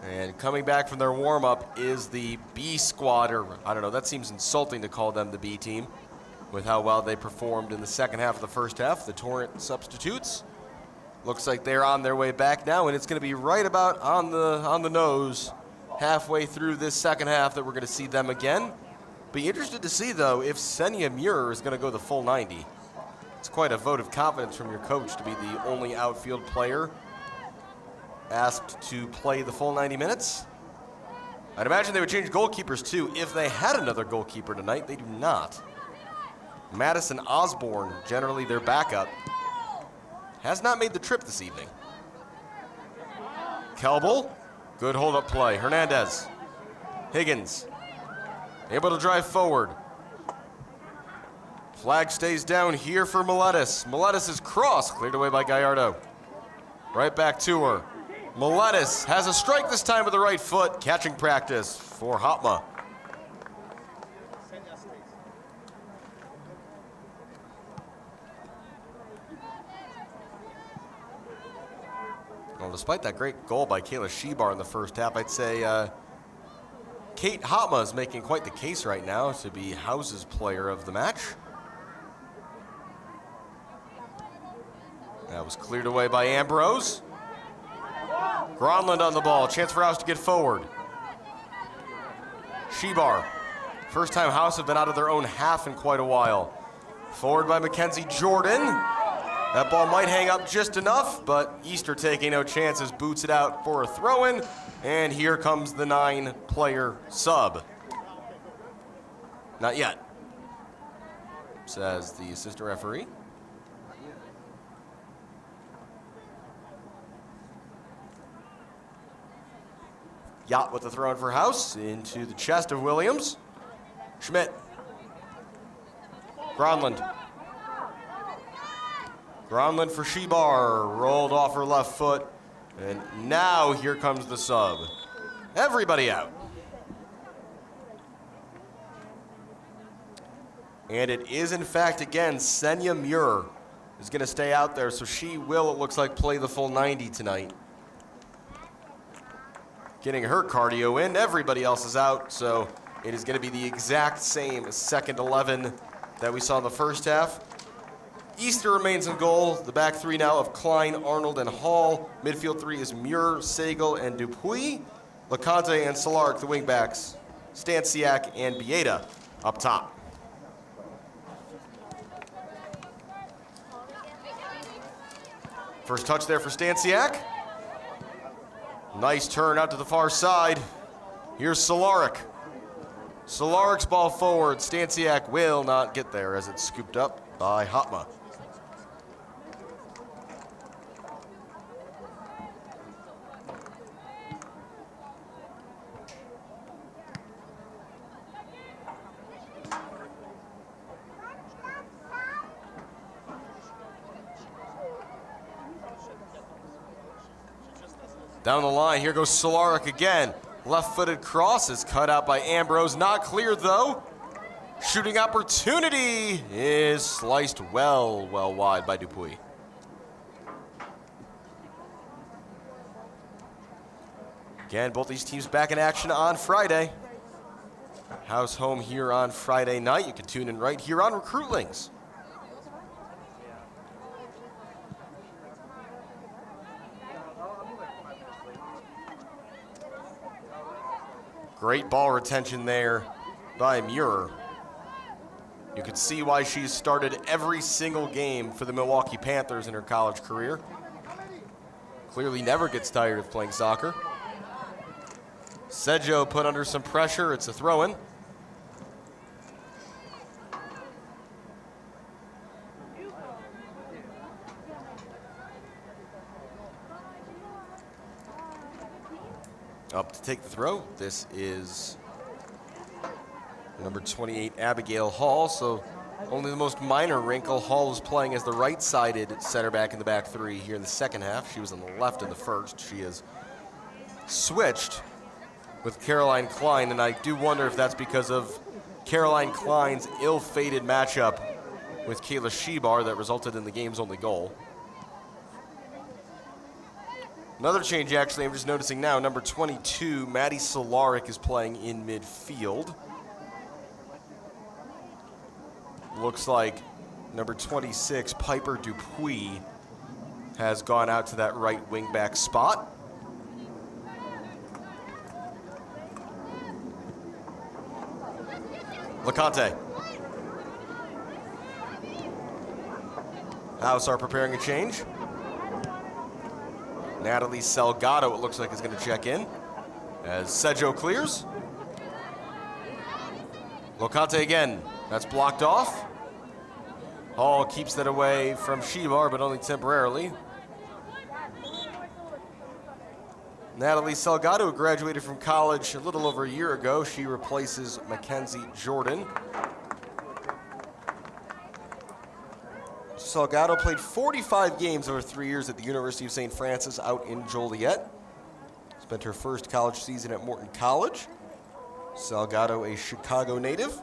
And coming back from their warm-up is the B squad, or I don't know, that seems insulting to call them the B team with how well they performed in the second half of the first half. The Torrent substitutes. Looks like they're on their way back now, and it's going to be right about on the nose halfway through this second half that we're going to see them again. Be interested to see, though, if Senya Muir is going to go the full 90. It's quite a vote of confidence from your coach to be the only outfield player asked to play the full 90 minutes. I'd imagine they would change goalkeepers too if they had another goalkeeper tonight. They do not. Madison Osborne, generally their backup, has not made the trip this evening. Campbell, good hold-up play. Hernandez, Higgins, able to drive forward. Flag stays down here for Miletus. Miletus' cross cleared away by Gallardo. Right back to her. Miletus has a strike this time with the right foot. Catching practice for Hopma. Well, despite that great goal by Kayla Shebar in the first half, I'd say Kate Hopma is making quite the case right now to be House's player of the match. That was cleared away by Ambrose. Gronlund on the ball, chance for House to get forward. Shebar, first time House have been out of their own half in quite a while. Forward by Mackenzie Jordan. That ball might hang up just enough, but Easter taking no chances, boots it out for a throw-in, and here comes the 9-player sub. Not yet, says the assistant referee. Yacht with the throw in for House into the chest of Williams. Schmidt. Gronlund. Gronlund for Shebar. Rolled off her left foot. And now here comes the sub. Everybody out. And it is, in fact, again, Senya Muir is going to stay out there. So she will, it looks like, play the full 90 tonight. Getting her cardio in. Everybody else is out, so it is going to be the exact same second 11 that we saw in the first half. Easter remains in goal. The back three now of Klein, Arnold, and Hall. Midfield three is Muir, Sagel, and Dupuis. LeConte and Solark, the wingbacks. Stansiak and Bieda up top. First touch there for Stansiak. Nice turn out to the far side. Here's Solark. Solark's ball forward. Stansiak will not get there as it's scooped up by Hopma. Down the line, here goes Solark again. Left-footed cross is cut out by Ambrose. Not cleared, though. Shooting opportunity is sliced well wide by Dupuis. Again, both these teams back in action on Friday. House home here on Friday night. You can tune in right here on Recruitlings. Great ball retention there by Muir. You could see why she's started every single game for the Milwaukee Panthers in her college career. Clearly never gets tired of playing soccer. Sedjo put under some pressure. It's a throw-in. Up to take the throw. This is number 28, Abigail Hall. So only the most minor wrinkle. Hall was playing as the right-sided center back in the back three here in the second half. She was on the left in the first. She has switched with Caroline Klein, and I do wonder if that's because of Caroline Klein's ill-fated matchup with Kayla Shebar that resulted in the game's only goal. Another change, actually, I'm just noticing now, number 22, Maddie Solaric is playing in midfield. Looks like number 26, Piper Dupuis, has gone out to that right wing-back spot. LeConte. House are preparing a change. Natalie Salgado, it looks like, is going to check in as Sedjo clears. LeConte again. That's blocked off. Hall keeps that away from Shebar, but only temporarily. Natalie Salgado, who graduated from college a little over a year ago. She replaces Mackenzie Jordan. Salgado played 45 games over 3 years at the University of St. Francis out in Joliet. Spent her first college season at Morton College. Salgado, a Chicago native.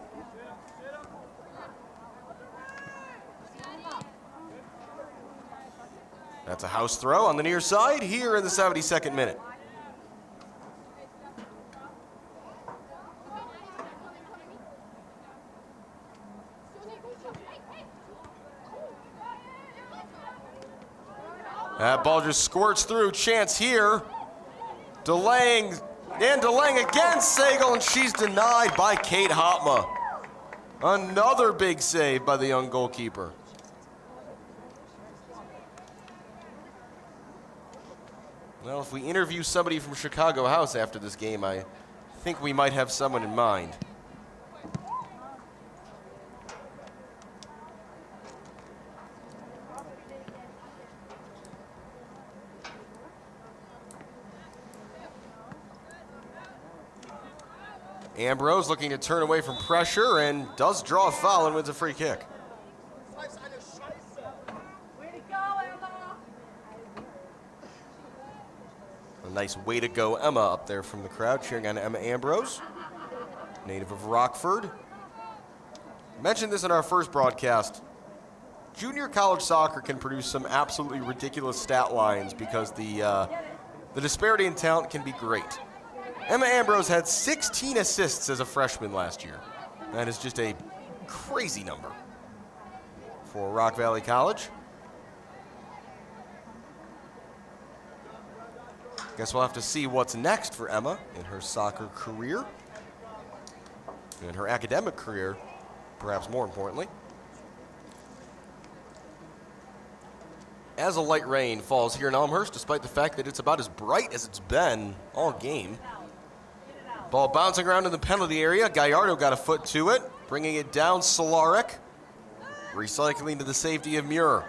That's a house throw on the near side here in the 72nd minute. That ball just squirts through. Chance here. Delaying again. Sagal, and she's denied by Kate Hopma. Another big save by the young goalkeeper. Well, if we interview somebody from Chicago House after this game, I think we might have someone in mind. Ambrose looking to turn away from pressure and does draw a foul and wins a free kick. A nice way to go, Emma, up there from the crowd, cheering on Emma Ambrose, native of Rockford. I mentioned this in our first broadcast. Junior college soccer can produce some absolutely ridiculous stat lines because the disparity in talent can be great. Emma Ambrose had 16 assists as a freshman last year. That is just a crazy number for Rock Valley College. Guess we'll have to see what's next for Emma in her soccer career, and her academic career, perhaps more importantly. As a light rain falls here in Elmhurst, despite the fact that it's about as bright as it's been all game. Ball bouncing around in the penalty area. Gallardo got a foot to it, bringing it down. Solaric recycling to the safety of Muir.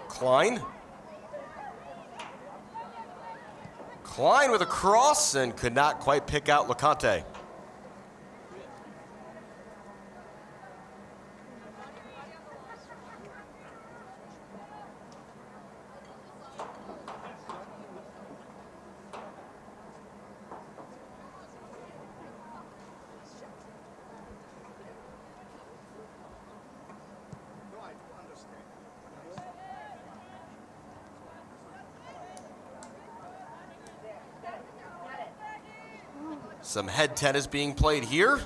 Klein with a cross and could not quite pick out LeConte. Some head tennis being played here.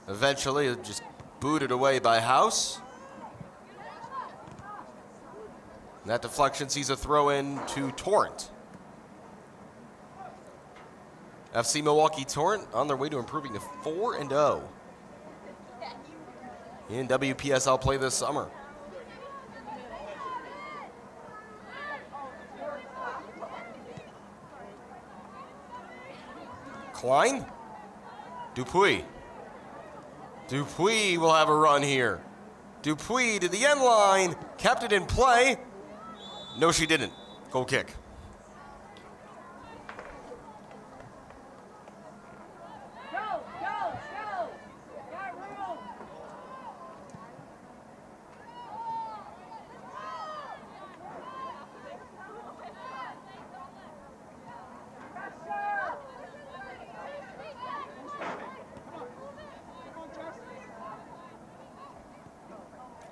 Eventually, it just booted away by House. And that deflection sees a throw in to Torrent. FC Milwaukee Torrent on their way to improving to 4-0 in WPSL play this summer. Klein. Dupuis. Dupuis will have a run here. Dupuis to the end line, kept it in play. No, she didn't. Goal kick.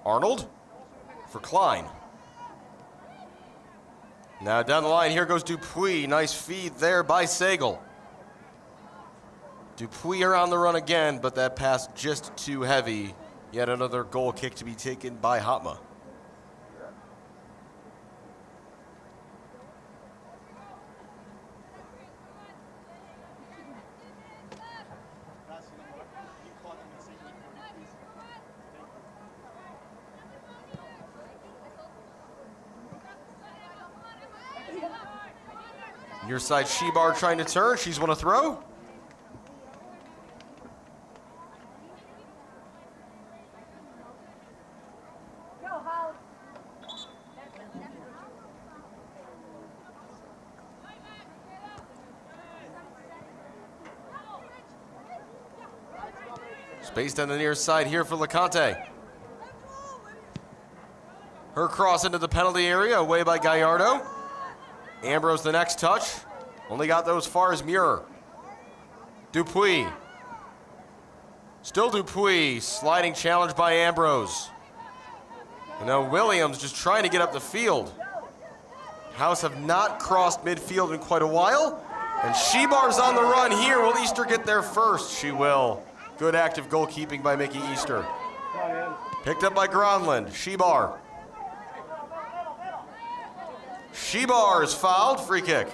Arnold for Klein. Now down the line, here goes Dupuis. Nice feed there by Sagal. Dupuis are on the run again, but that pass just too heavy. Yet another goal kick to be taken by Hopma. Near side, Shebar trying to turn. She's want to throw. Spaced on the near side here for LeConte. Her cross into the penalty area, away by Gallardo. Ambrose the next touch. Only got those far as Muir. Dupuis. Still Dupuis. Sliding challenge by Ambrose. And now Williams just trying to get up the field. House have not crossed midfield in quite a while. And Shebar's on the run here. Will Easter get there first? She will. Good active goalkeeping by Mickey Easter. Picked up by Gronlund. Shebar. Shebar is fouled. Free kick.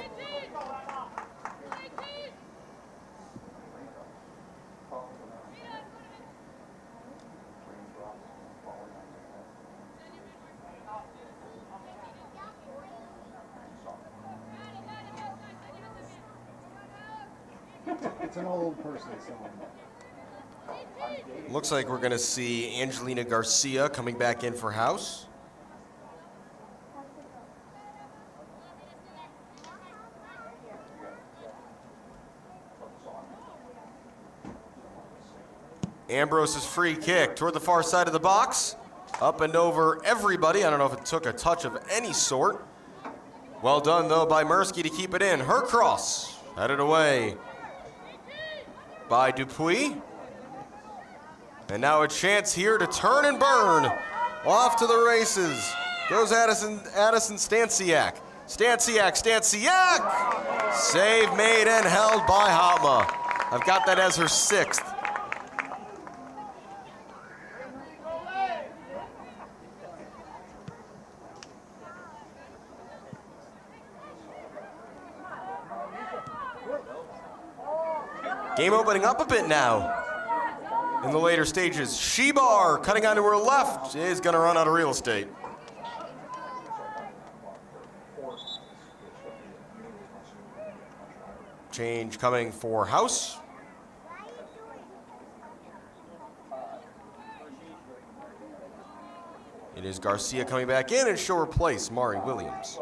It's an old person. Looks like we're going to see Angelina Garcia coming back in for House. Ambrose's free kick toward the far side of the box. Up and over everybody. I don't know if it took a touch of any sort. Well done, though, by Mirsky to keep it in. Her cross headed away by Dupuis. And now a chance here to turn and burn. Off to the races goes Addison Stansiak. Stansiak. Save made and held by Hopma. I've got that as her 6th. Game opening up a bit now in the later stages. Shebar cutting onto her left is going to run out of real estate. Change coming for House. It is Garcia coming back in, and she'll replace Mari Williams.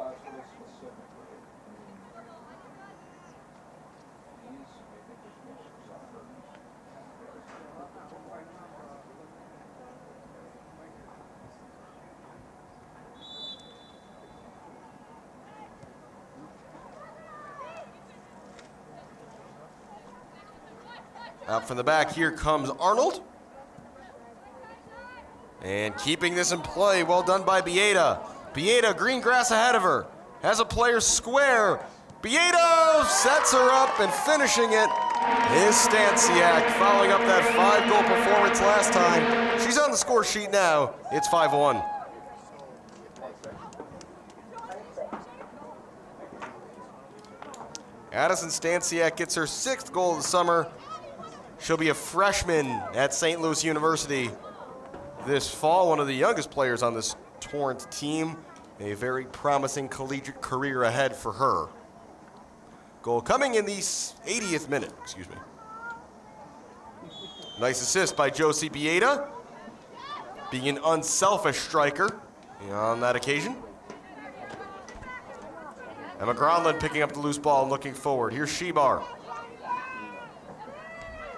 Out from the back, here comes Arnold. And keeping this in play, well done by Bieda. Bieda, green grass ahead of her. Has a player square. Bieda sets her up, and finishing it is Stansiak, following up that 5-goal performance last time. She's on the score sheet now. It's 5-1. Addison Stansiak gets her 6th goal of the summer. She'll be a freshman at St. Louis University this fall, one of the youngest players on this Torrent team. A very promising collegiate career ahead for her. Goal coming in the 80th minute, excuse me. Nice assist by Josie Bieda, being an unselfish striker on that occasion. Emma Gronlund picking up the loose ball and looking forward. Here's Shebar.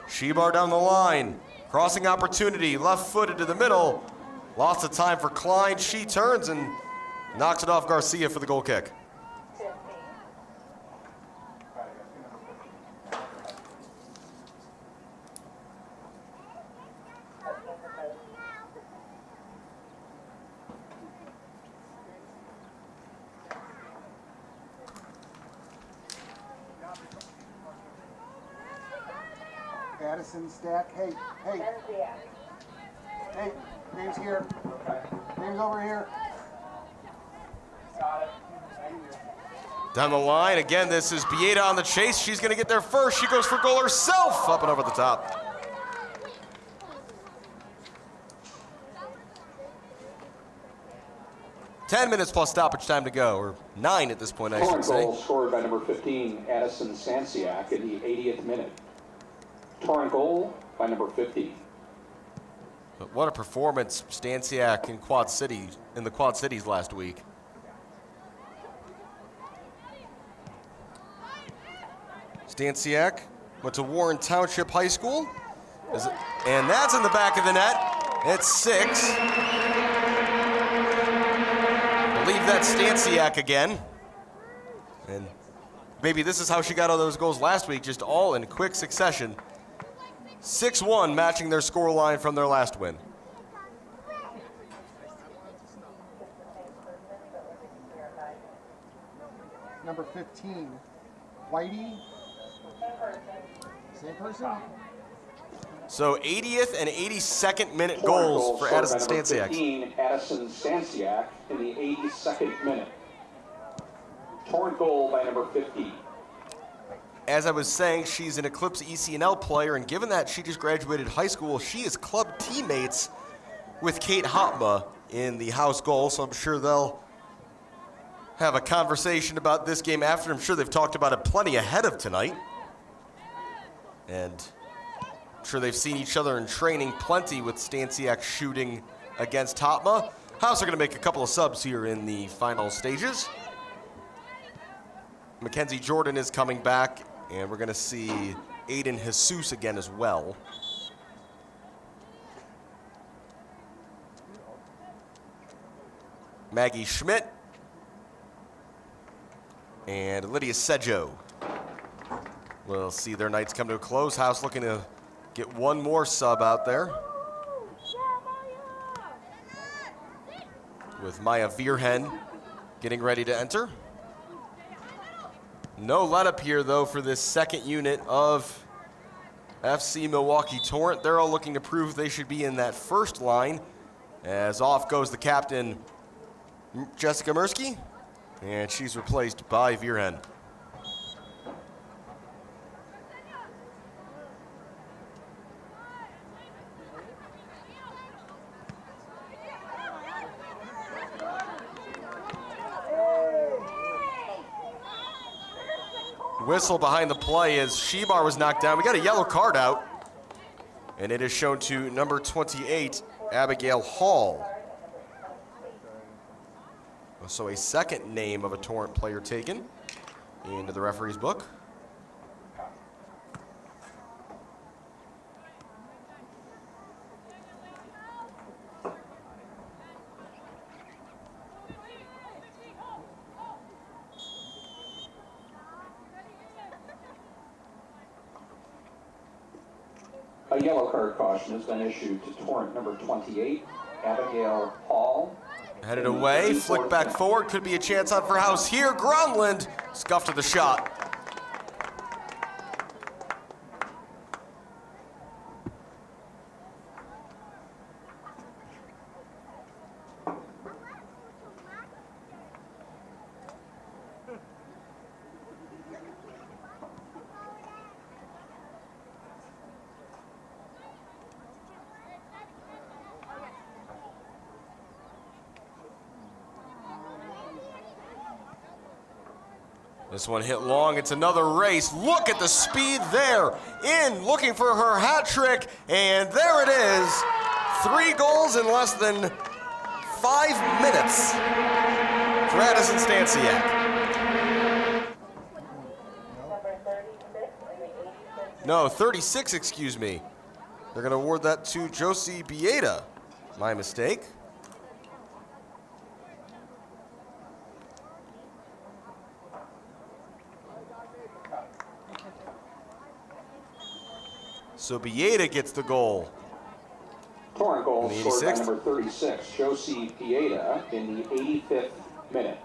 Shebar down the line. Crossing opportunity, left-footed to the middle. Lots of time for Klein. She turns and knocks it off Garcia for the goal kick. Addison Stack. Hey. Hey, Dave's here. Dave's over here. Got it. Down the line, again, this is Bieda on the chase. She's going to get there first. She goes for goal herself, up and over the top. "10 minutes plus stoppage time to go, or 9 at this point, I should say." Goal scored by number 15, Addison Sansiak, in the 80th minute. Torrent goal by number 15. But what a performance, Stansiak in the Quad Cities last week. Stansiak went to Warren Township High School, and that's in the back of the net. It's 6. I believe that's Stansiak again. And maybe this is how she got all those goals last week, just all in quick succession. 6-1, matching their score line from their last win. Number 15, Whitey. Same person? So 80th and 82nd minute goals for Addison Stansiak. 15, Addison Stansiak, in the 82nd minute. Torrent goal by number 15. As I was saying, she's an Eclipse ECNL player, and given that she just graduated high school, she is club teammates with Kate Hopma in the house goal, so I'm sure they'll have a conversation about this game after. I'm sure they've talked about it plenty ahead of tonight. And I'm sure they've seen each other in training plenty with Stansiak shooting against Hopma. House are going to make a couple of subs here in the final stages. Mackenzie Jordan is coming back, and we're going to see Aidyn Hesuse again as well. Maggie Schmidt and Lydia Sedjo. We'll see their nights come to a close. House looking to get one more sub out there, with Maya Vierhen getting ready to enter. No let up here, though, for this second unit of FC Milwaukee Torrent. They're all looking to prove they should be in that first line, as off goes the captain, Jessica Mirsky, and she's replaced by Vierhen. Whistle behind the play as Shebar was knocked down. We got a yellow card out, and it is shown to number 28, Abigail Hall. So a second name of a Torrent player taken into the referee's book. A yellow card caution has been issued to Torrent number 28, Abigail Hall. Headed away, flick back forward, could be a chance on for House here. Gronlund scuffed to the shot. This one hit long. It's another race. Look at the speed there. In, looking for her hat trick, and there it is. 3 goals in less than 5 minutes for Addison Stanciak. No, 36, excuse me. They're going to award that to Josie Bieda. My mistake. So Bieda gets the goal. Torrent goal In the scored by 86th. number 36, Josie Bieda, in the 85th minute.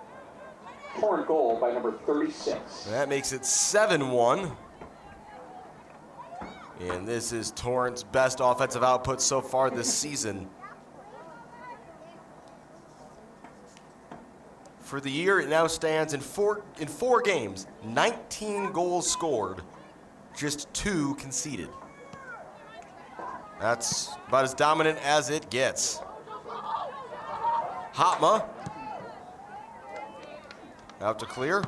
Torrent goal by number 36. That makes it 7-1. And this is Torrent's best offensive output so far this season. For the year, it now stands in four games, 19 goals scored, just 2 conceded. That's about as dominant as it gets. Hopma out to clear.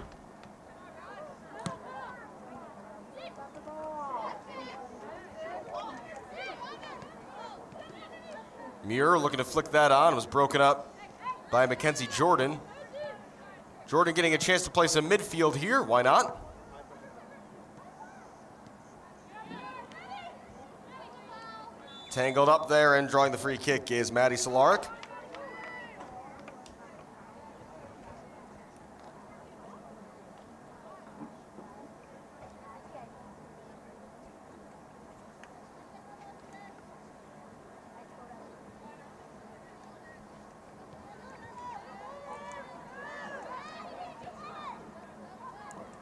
Muir looking to flick that on, was broken up by Mackenzie Jordan. Jordan getting a chance to play some midfield here, why not? Tangled up there and drawing the free kick is Maddie Solaric.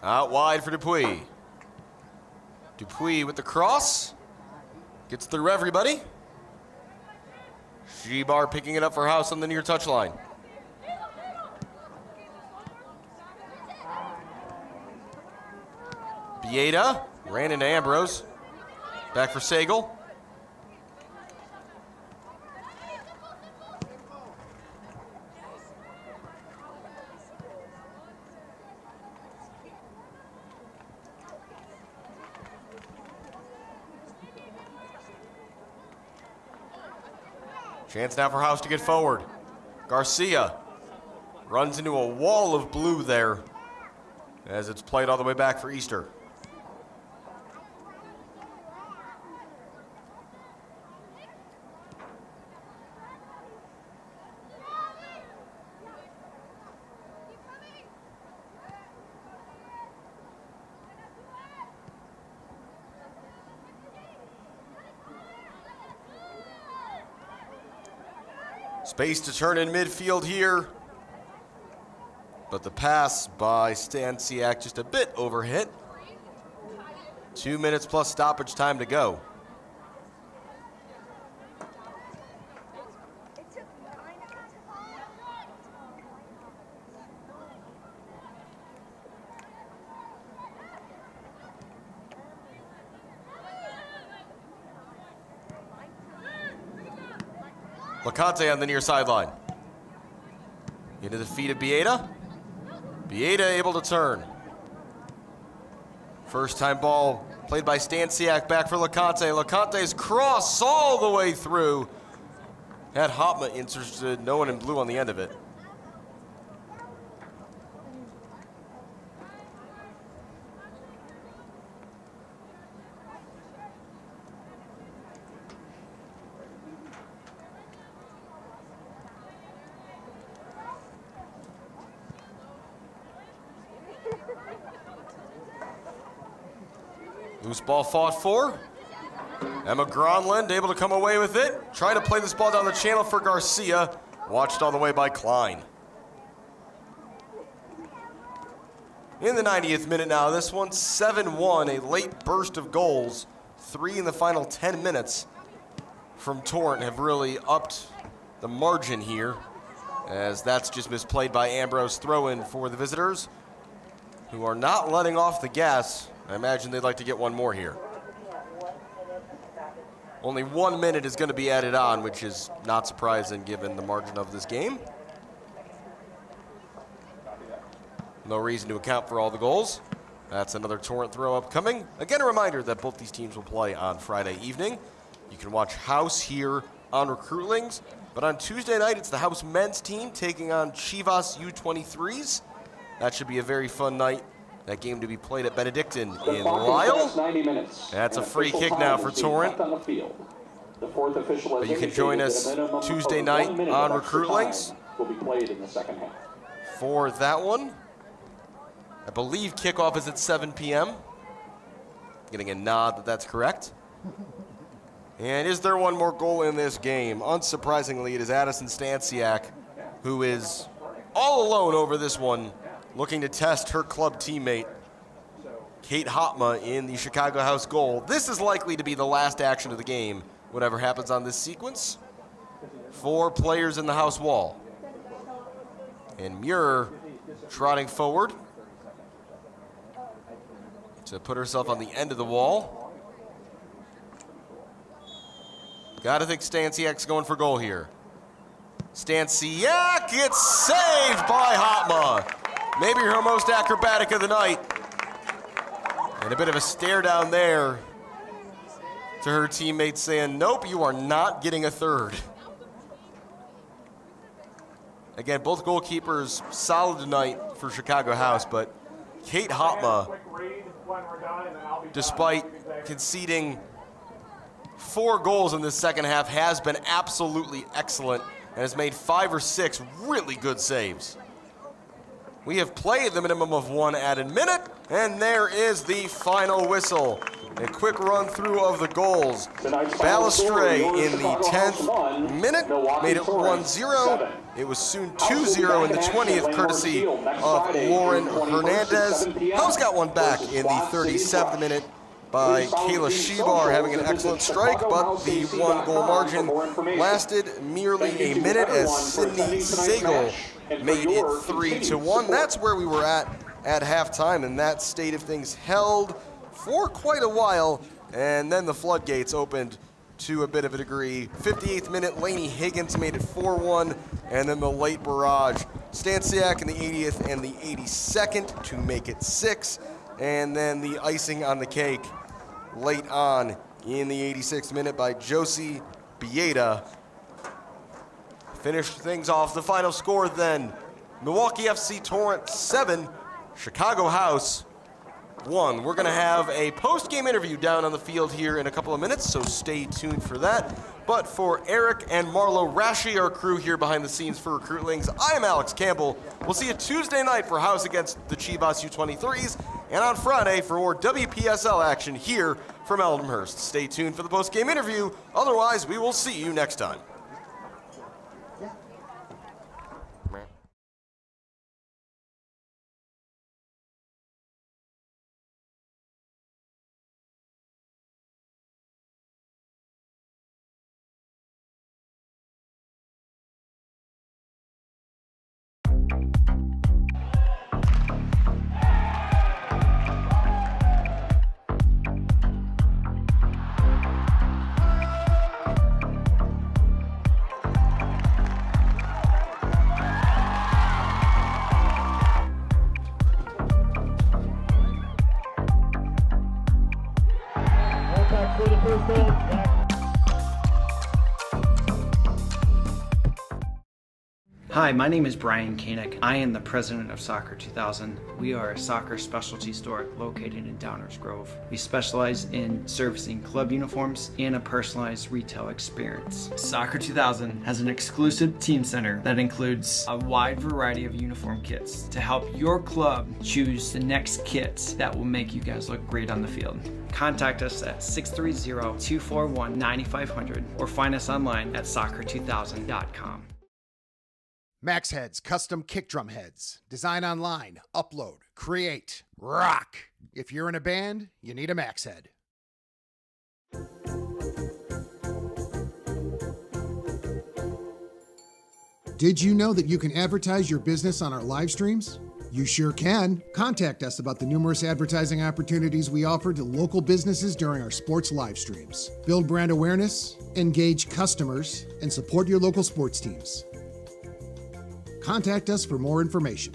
Out wide for Dupuis. Dupuis with the cross. Gets through everybody. G-Bar picking it up for House on the near touchline. Bieda ran into Ambrose. Back for Sagal. Chance now for House to get forward. Garcia runs into a wall of blue there as it's played all the way back for Easter. Space to turn in midfield here. But the pass by Stanciak just a bit overhit. 2 minutes plus stoppage time to go. LeConte on the near sideline. Into the feet of Bieda. Bieda able to turn. First time ball played by Stanciak back for LeConte. LeConte's cross all the way through. Had Hopma interested, no one in blue on the end of it. Loose ball fought for. Emma Gronlund able to come away with it. Trying to play this ball down the channel for Garcia. Watched all the way by Klein. In the 90th minute now, this one 7-1, a late burst of goals. 3 in the final 10 minutes from Torrent have really upped the margin here, as that's just misplayed by Ambrose. Throw in for the visitors, who are not letting off the gas. I imagine they'd like to get one more here. Only 1 minute is going to be added on, which is not surprising given the margin of this game. No reason to account for all the goals. That's another Torrent throw upcoming. Again, a reminder that both these teams will play on Friday evening. You can watch House here on Recruitlings, but on Tuesday night, it's the House men's team taking on Chivas U23s. That should be a very fun night. That game to be played at Benedictine in Lisle. 90 minutes. That's a free kick now for Torrent. But you can join us Tuesday night on Recruitlings will be played in the second half. For that one. I believe kickoff is at 7 p.m. Getting a nod that that's correct. And is there one more goal in this game? Unsurprisingly, it is Addison Stansiak, who is all alone over this one, looking to test her club teammate, Kate Hopma, in the Chicago House goal. This is likely to be the last action of the game, whatever happens on this sequence. 4 players in the House wall. And Muir trotting forward to put herself on the end of the wall. Gotta think Stansiak's going for goal here. Stansiak gets saved by Hopma. Maybe her most acrobatic of the night. And a bit of a stare down there to her teammates saying, nope, you are not getting a third. Again, both goalkeepers solid tonight for Chicago House, but Kate Hopma, despite conceding 4 goals in this second half, has been absolutely excellent and has made 5 or 6 really good saves. We have played the minimum of 1 added minute, and there is the final whistle. A quick run through of the goals. Balestre in the 10th minute made it 1-0. It was soon 2-0 in the 20th, courtesy of Lauren Hernandez. House got one back in the 37th minute by Kayla Shebar, having an excellent strike, but the 1-goal margin lasted merely a minute as Sydney Sagel made it 3-1. That's where we were at halftime, and that state of things held for quite a while, and then the floodgates opened to a bit of a degree. 58th minute, Lainey Higgins made it 4-1, and then the late barrage. Stansiak in the 80th and the 82nd to make it 6, and then the icing on the cake late on in the 86th minute by Josie Bieda. Finished things off. The final score then, Milwaukee FC Torrent 7, Chicago House 1. We're going to have a post-game interview down on the field here in a couple of minutes, so stay tuned for that. But for Eric and Marlo Rashi, our crew here behind the scenes for Recruitlings, I am Alex Campbell. We'll see you Tuesday night for House against the Chivas U23s, and on Friday for more WPSL action here from Elmhurst. Stay tuned for the post-game interview. Otherwise, we will see you next time. Hi, my name is Brian Koenig. I am the president of Soccer 2000. We are a soccer specialty store located in Downers Grove. We specialize in servicing club uniforms and a personalized retail experience. Soccer 2000 has an exclusive team center that includes a wide variety of uniform kits to help your club choose the next kits that will make you guys look great on the field. Contact us at 630-241-9500 or find us online at soccer2000.com. Max Heads custom kick drum heads. Design online, upload, create, rock. If you're in a band, you need a Max Head. Did you know that you can advertise your business on our live streams? You sure can. Contact us about the numerous advertising opportunities we offer to local businesses during our sports live streams. Build brand awareness, engage customers, and support your local sports teams. Contact us for more information.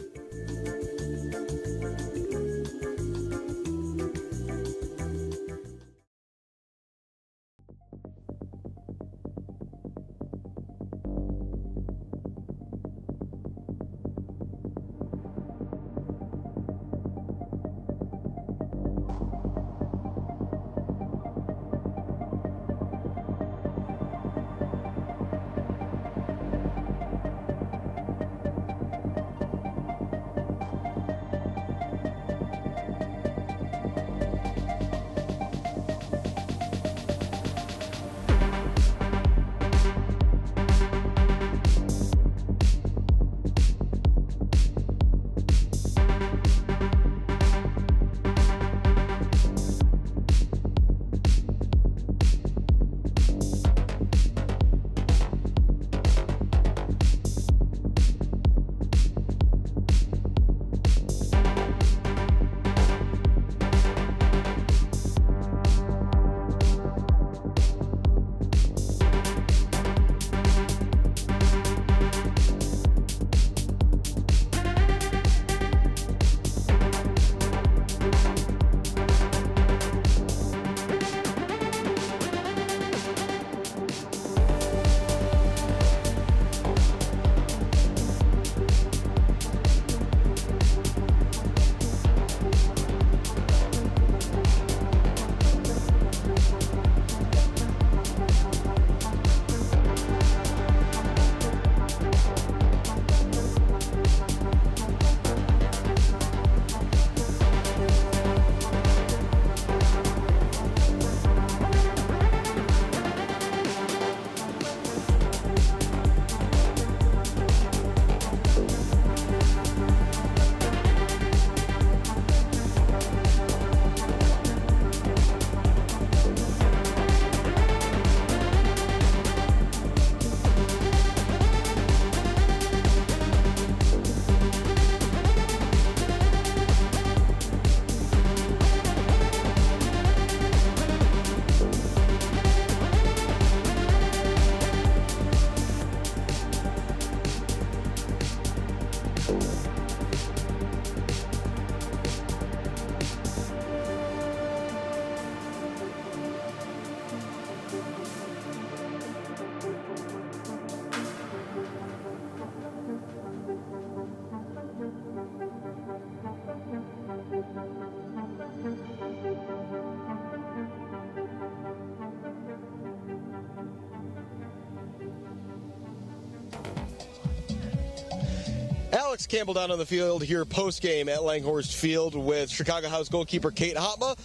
Alex Campbell down on the field here post-game at Langhorst Field with Chicago House goalkeeper Kate Hopma.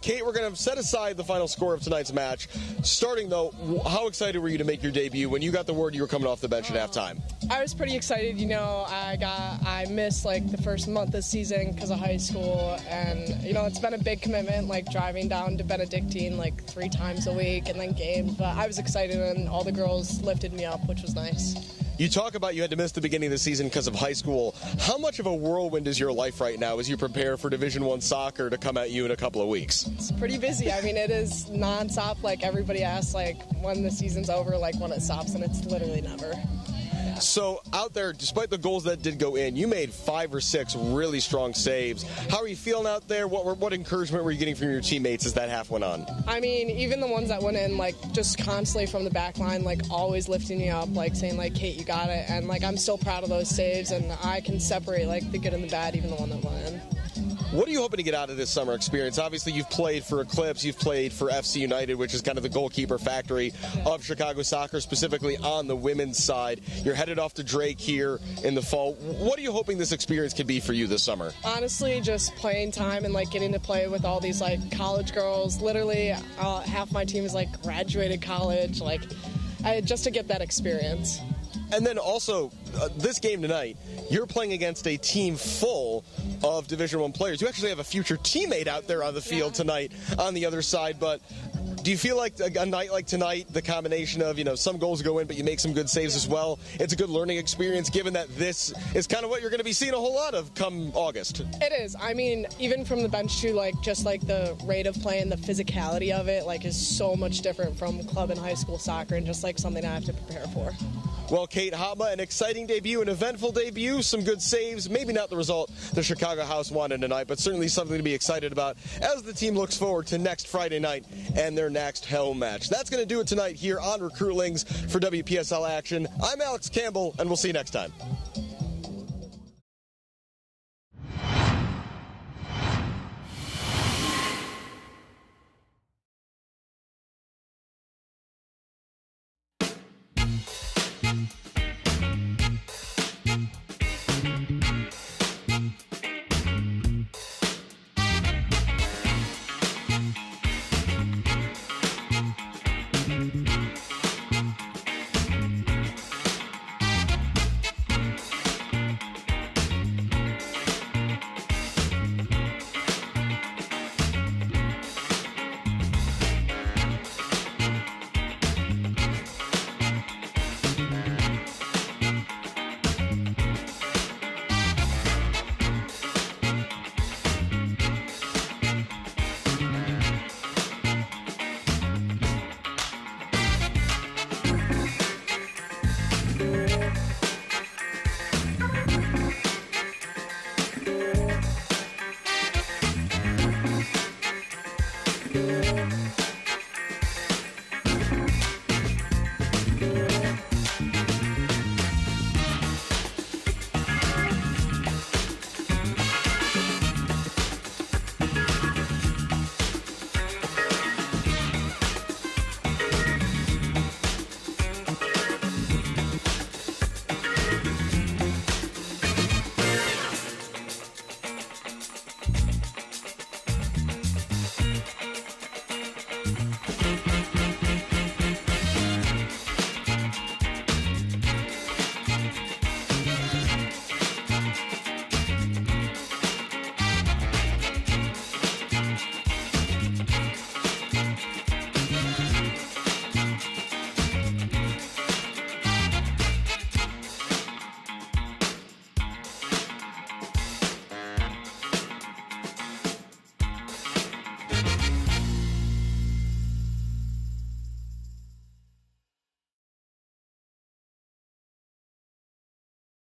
Kate, we're going to set aside the final score of tonight's match. Starting, though, how excited were you to make your debut when you got the word you were coming off the bench at halftime? I was pretty excited. You know, I missed like the first month of the season because of high school, and you know, it's been a big commitment, like driving down to Benedictine like 3 times a week and then games. But I was excited, and all the girls lifted me up, which was nice. You talk about you had to miss the beginning of the season because of high school. How much of a whirlwind is your life right now as you prepare for Division I soccer to come at you in a couple of weeks? It's pretty busy. I mean, it is nonstop. Like everybody asks, like when the season's over, like when it stops, and it's literally never. So out there, despite the goals that did go in, you made 5 or 6 really strong saves. How are you feeling out there? What encouragement were you getting from your teammates as that half went on? I mean, even the ones that went in, like just constantly from the back line, like always lifting you up, like saying like, Kate, you got it. And like I'm still proud of those saves, and I can separate like the good and the bad, even the one that went in. What are you hoping to get out of this summer experience? Obviously, you've played for Eclipse, you've played for FC United, which is kind of the goalkeeper factory of Chicago soccer, specifically on the women's side. You're headed off to Drake here in the fall. What are you hoping this experience can be for you this summer? Honestly, just playing time and like getting to play with all these like college girls. Literally, half my team is like graduated college, like just to get that experience. And then also, this game tonight, you're playing against a team full of Division I players. You actually have a future teammate out there on the field tonight on the other side. But do you feel like a night like tonight, the combination of, you know, some goals go in, but you make some good saves as well, it's a good learning experience given that this is kind of what you're going to be seeing a whole lot of come August? It is. I mean, even from the bench too, like just like the rate of play and the physicality of it, like is so much different from club and high school soccer, and just like something I have to prepare for. Well, Kate Hopma, an exciting debut, an eventful debut, some good saves, maybe not the result the Chicago House wanted tonight, but certainly something to be excited about as the team looks forward to next Friday night and their next home match. That's going to do it tonight here on Recruitlings for WPSL Action. I'm Alex Campbell, and we'll see you next time.